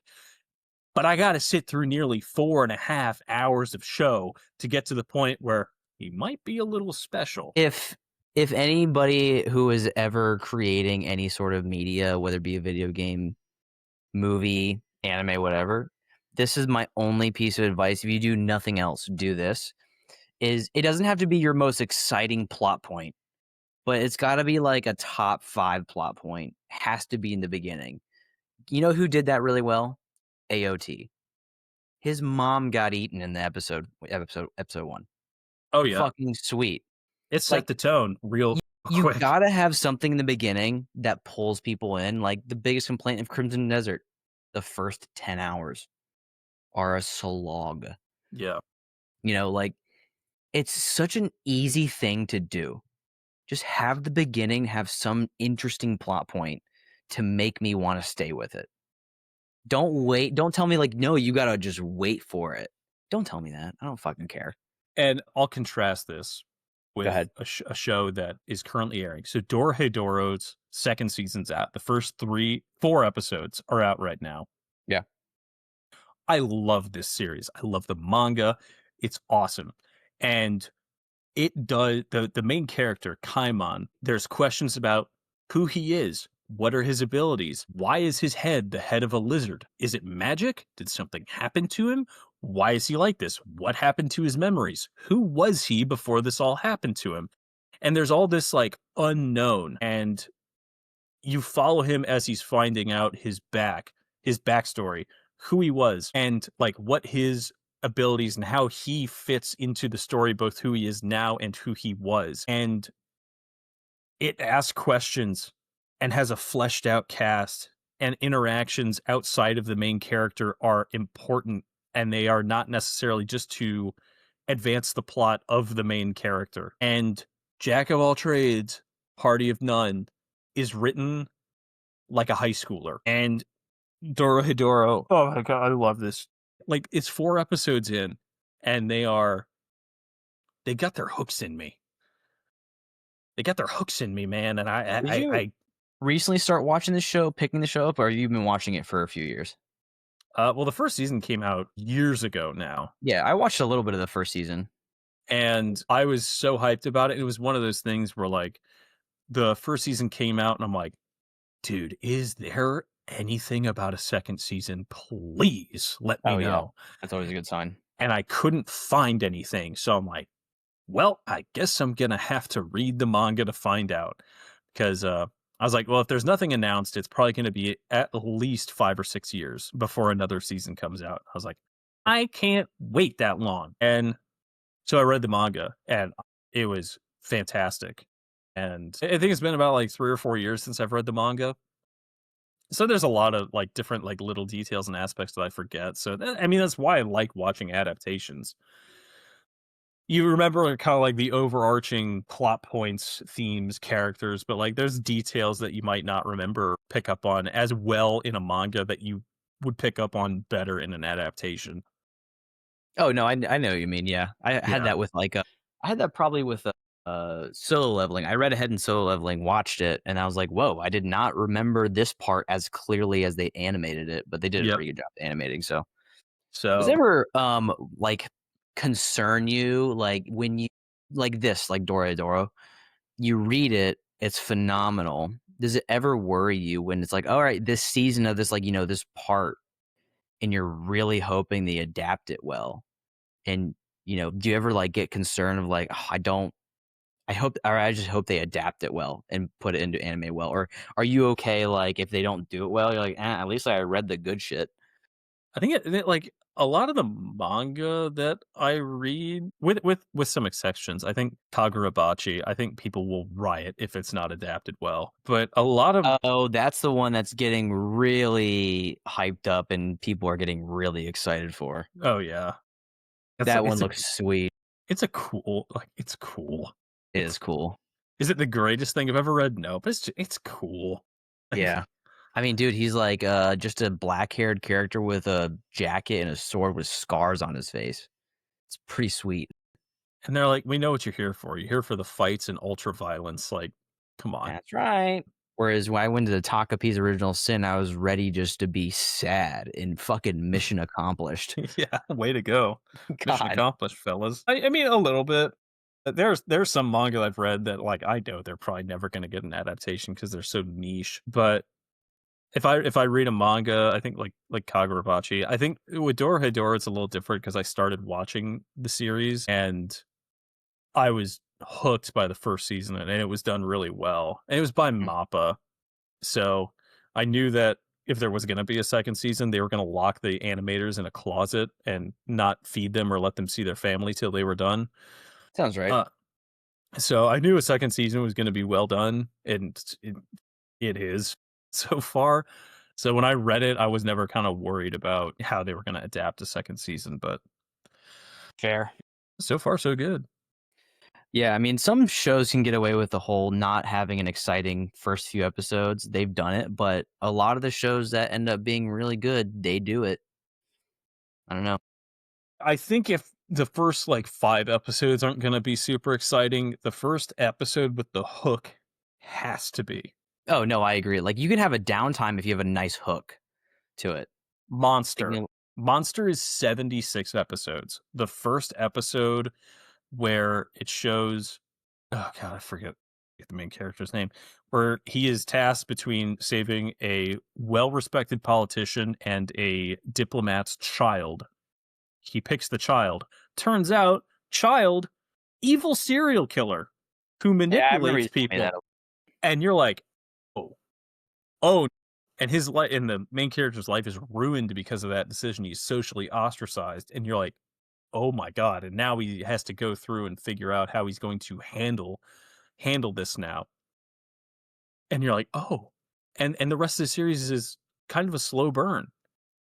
But I got to sit through nearly 4.5 hours of show to get to the point where he might be a little special. If anybody who is ever creating any sort of media, whether it be a video game, movie, anime, whatever, this is my only piece of advice. If you do nothing else, do this. Is it doesn't have to be your most exciting plot point, but it's got to be like a top 5 plot point. Has to be in the beginning. You know who did that really well? AOT. His mom got eaten in the episode 1. Oh, yeah. Fucking sweet. It set Like, the tone real you quick. gotta have something in the beginning that pulls people in. Like, the biggest complaint of Crimson Desert, the first 10 hours are a slog. Yeah. You know, like, it's such an easy thing to do. Just have the beginning have some interesting plot point to make me wanna stay with it. Don't tell me, like, "No, you gotta just wait for it." Don't tell me that. I don't fucking care. And I'll contrast this Go with ahead. a show that is currently airing. So Dorohedoro's second season's out. The first 4 episodes are out right now. Yeah. I love this series. I love the manga. It's awesome. And it does the main character, Kaimon, there's questions about who he is. What are his abilities? Why is his head the head of a lizard? Is it magic? Did something happen to him? Why is he like this? What happened to his memories? Who was he before this all happened to him? And there's all this like unknown, and you follow him as he's finding out his backstory, who he was, and like what his abilities and how he fits into the story, both who he is now and who he was. And it asks questions and has a fleshed out cast, and interactions outside of the main character are important, and they are not necessarily just to advance the plot of the main character. And Jack of all trades, Party of none is written like a high schooler. And Dorohedoro, oh my god, I love this. Like, it's 4 episodes in, and they got their hooks in me. They got their hooks in me, man, and Did you I recently start watching this show, picking the show up, or have you been watching it for a few years? well, the first season came out years ago now, Yeah, I watched a little bit of the first season. and I was so hyped about it. It was one of those things where, like, the first season came out, and I'm like, "Dude, is there anything about a second season? Please let me Oh, yeah. know." That's always a good sign. And I couldn't find anything, so I'm like, well, I guess I'm gonna have to read the manga to find out. Because I was like, well, if there's nothing announced, it's probably gonna be at least 5 or 6 years before another season comes out. I was like, I can't wait that long. And so I read the manga, and it was fantastic. And I think it's been about like 3 or 4 years since I've read the manga. So there's a lot of like different like little details and aspects that I forget. So I mean, that's why I like watching adaptations. You remember kind of like the overarching plot points, themes, characters, but like there's details that you might not remember, pick up on as well in a manga that you would pick up on better in an adaptation. Oh, no, I know what you mean, yeah. I had Yeah. that with, like, I had that probably with, Solo Leveling. I read ahead in Solo Leveling, watched it, and I was like, "Whoa, I did not remember this part as clearly as they animated it," but they did a Yep. pretty good job animating, so does it So ever, like, concern you, like, when you like this, like Doro, you read it, it's phenomenal. Does it ever worry you when it's like, "Alright, this season of this, like, this part," and you're really hoping they adapt it well, and Do you ever like get concerned of like, "Oh, I just hope they adapt it well and put it into anime well," or are you okay like if they don't do it well, you're like, at least I read the good shit. I think like a lot of the manga that I read, with some exceptions, I think Kagurabachi, I think people will riot if it's not adapted well. But a lot of Oh, that's the one that's getting really hyped up and people are getting really excited for. oh yeah, That one it's a looks sweet. cool, like it's cool. It It's is cool. is it the greatest thing I've ever read? No, but it's cool. Yeah. I mean, dude, he's like, just a black-haired character with a jacket and a sword with scars on his face. It's pretty sweet. And they're like, "We know what you're here for. You're here for the fights and ultra violence." Like, come on. That's right. Whereas when I went to the Takapi's Original Sin, I was ready just to be sad and fucking mission accomplished. Yeah, way to go. Mission God. accomplished, fellas. I mean, a little bit. There's some manga I've read that, like, I know they're probably never gonna get an adaptation because 'cause they're so niche, but if I read a manga, I think like Kagurabachi, I think with Dorohedoro, it's a little different because I started watching the series, and I was hooked by the first season, and it was done really well, and it was by Mm, MAPPA. So, I knew that if there was gonna be a second season, they were gonna lock the animators in a closet and not feed them or let them see their family till they were done. sounds right. Uh, so I knew a second season was gonna be well done, and it is so far. So when I read it, I was never kinda worried about how they were gonna adapt a second season, but Fair. so far so good. Yeah, I mean, some shows can get away with the whole not having an exciting first few episodes. They've done it, but a lot of the shows that end up being really good, they do it. I don't know. I think if the first, like, 5 episodes aren't gonna be super exciting, the first episode with the hook has to be. Oh, no, I agree. Like, you can have a downtime if you have a nice hook to it. Like, Monster. Monster is 76 episodes. The first episode where it shows oh god, I forget the main character's name, where he is tasked between saving a well-respected politician and a diplomat's child. He picks the child. Turns out, child, evil serial killer who yeah, I remember manipulates you told me that. people. And you're like, "Oh, oh," and his life and the main character's life is ruined because of that decision. He's socially ostracized, and you're like, "Oh my god," and now he has to go through and figure out how he's going to handle this now. And you're like, "Oh." And the rest of the series is kind of a slow burn,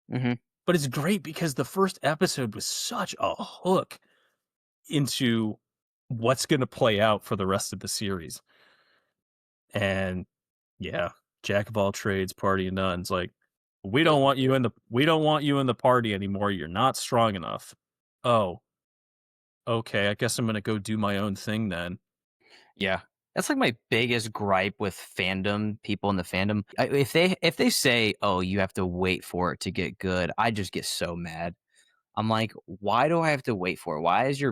Mhm. but it's great because the first episode was such a hook into what's gonna play out for the rest of the series. And yeah, jack of all trades, party of none. It's like, we don't want you in the party anymore. You're not strong enough. Oh, okay. I guess I'm gonna go do my own thing then. Yeah. That's like my biggest gripe with fandom, people in the fandom. If they say, "Oh, you have to wait for it to get good," I just get so mad. I'm like, "Why do I have to wait for it? Why is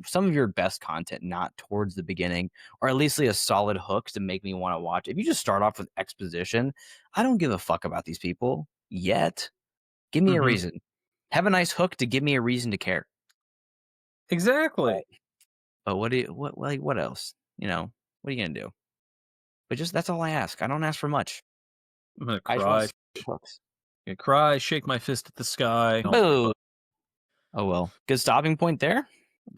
some of your best content not towards the beginning or at least like a solid hooks to make me want to watch? If you just start off with exposition, I don't give a fuck about these people yet. Give me a Mhm. reason. Have a nice hook to give me a reason to care." Exactly. But what else? What are you gonna do? But just that's all I ask. I don't ask for much. I'm gonna I just want cry. hooks. Gonna cry, shake my fist at the sky. Oh my Boo. god. Oh well. Good stopping point there.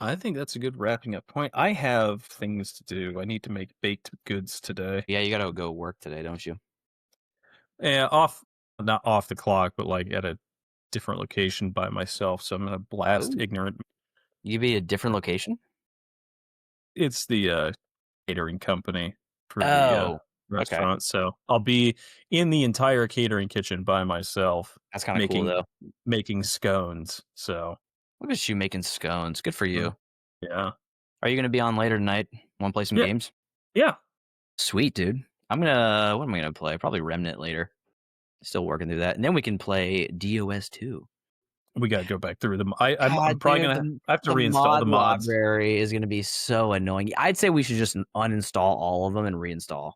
I think that's a good wrapping up point. I have things to do. I need to make baked goods today. Yeah, you gotta go work today, don't you? Yeah, off not off the clock, but like at a different location by myself. So I'm gonna blast Oh, ignorant. you be a different location? It's the catering company for the Oh, okay. restaurant. So I'll be in the entire catering kitchen by myself That's kind of cool making though. scones. So Look at you making scones. Good for mm, you. yeah. Are you gonna be on later tonight? Want to play some Yeah. games? Yeah. Sweet, dude. What am I gonna play? Probably Remnant later. Still working through that. And then we can play DOS 2. We gotta go back through them. I'm God, probably dude, gonna the I have to the reinstall mod the mods. library is gonna be so annoying. I'd say we should just uninstall all of them and reinstall.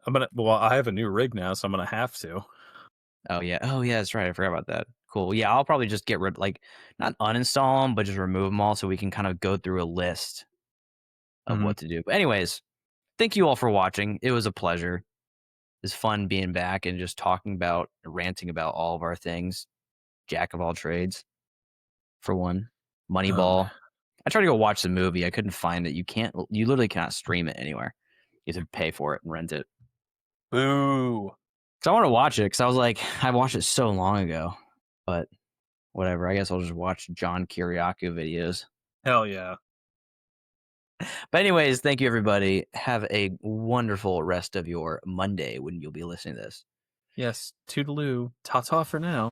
I have a new rig now, so I'm gonna have to. Oh, yeah. Oh, yeah, that's right. I forgot about that. Cool. Yeah, I'll probably just get rid like, not uninstall them, but just remove them all so we can kind of go through a list of Mhm. what to do. But anyways, thank you all for watching. It was a pleasure. It's fun being back and just talking about, ranting about all of our things. Jack of all trades, for one. Oh, Moneyball. I tried to go watch the movie. I couldn't find it. You literally cannot stream it anywhere. You have to pay for it and rent it. boo. So I want to watch it because I was like, I watched it so long ago. But whatever. I guess I'll just watch John Kiriakou videos. Hell yeah. But anyways, thank you everybody. Have a wonderful rest of your Monday when you'll be listening to this. Yes, toodaloo. Ta-ta for now.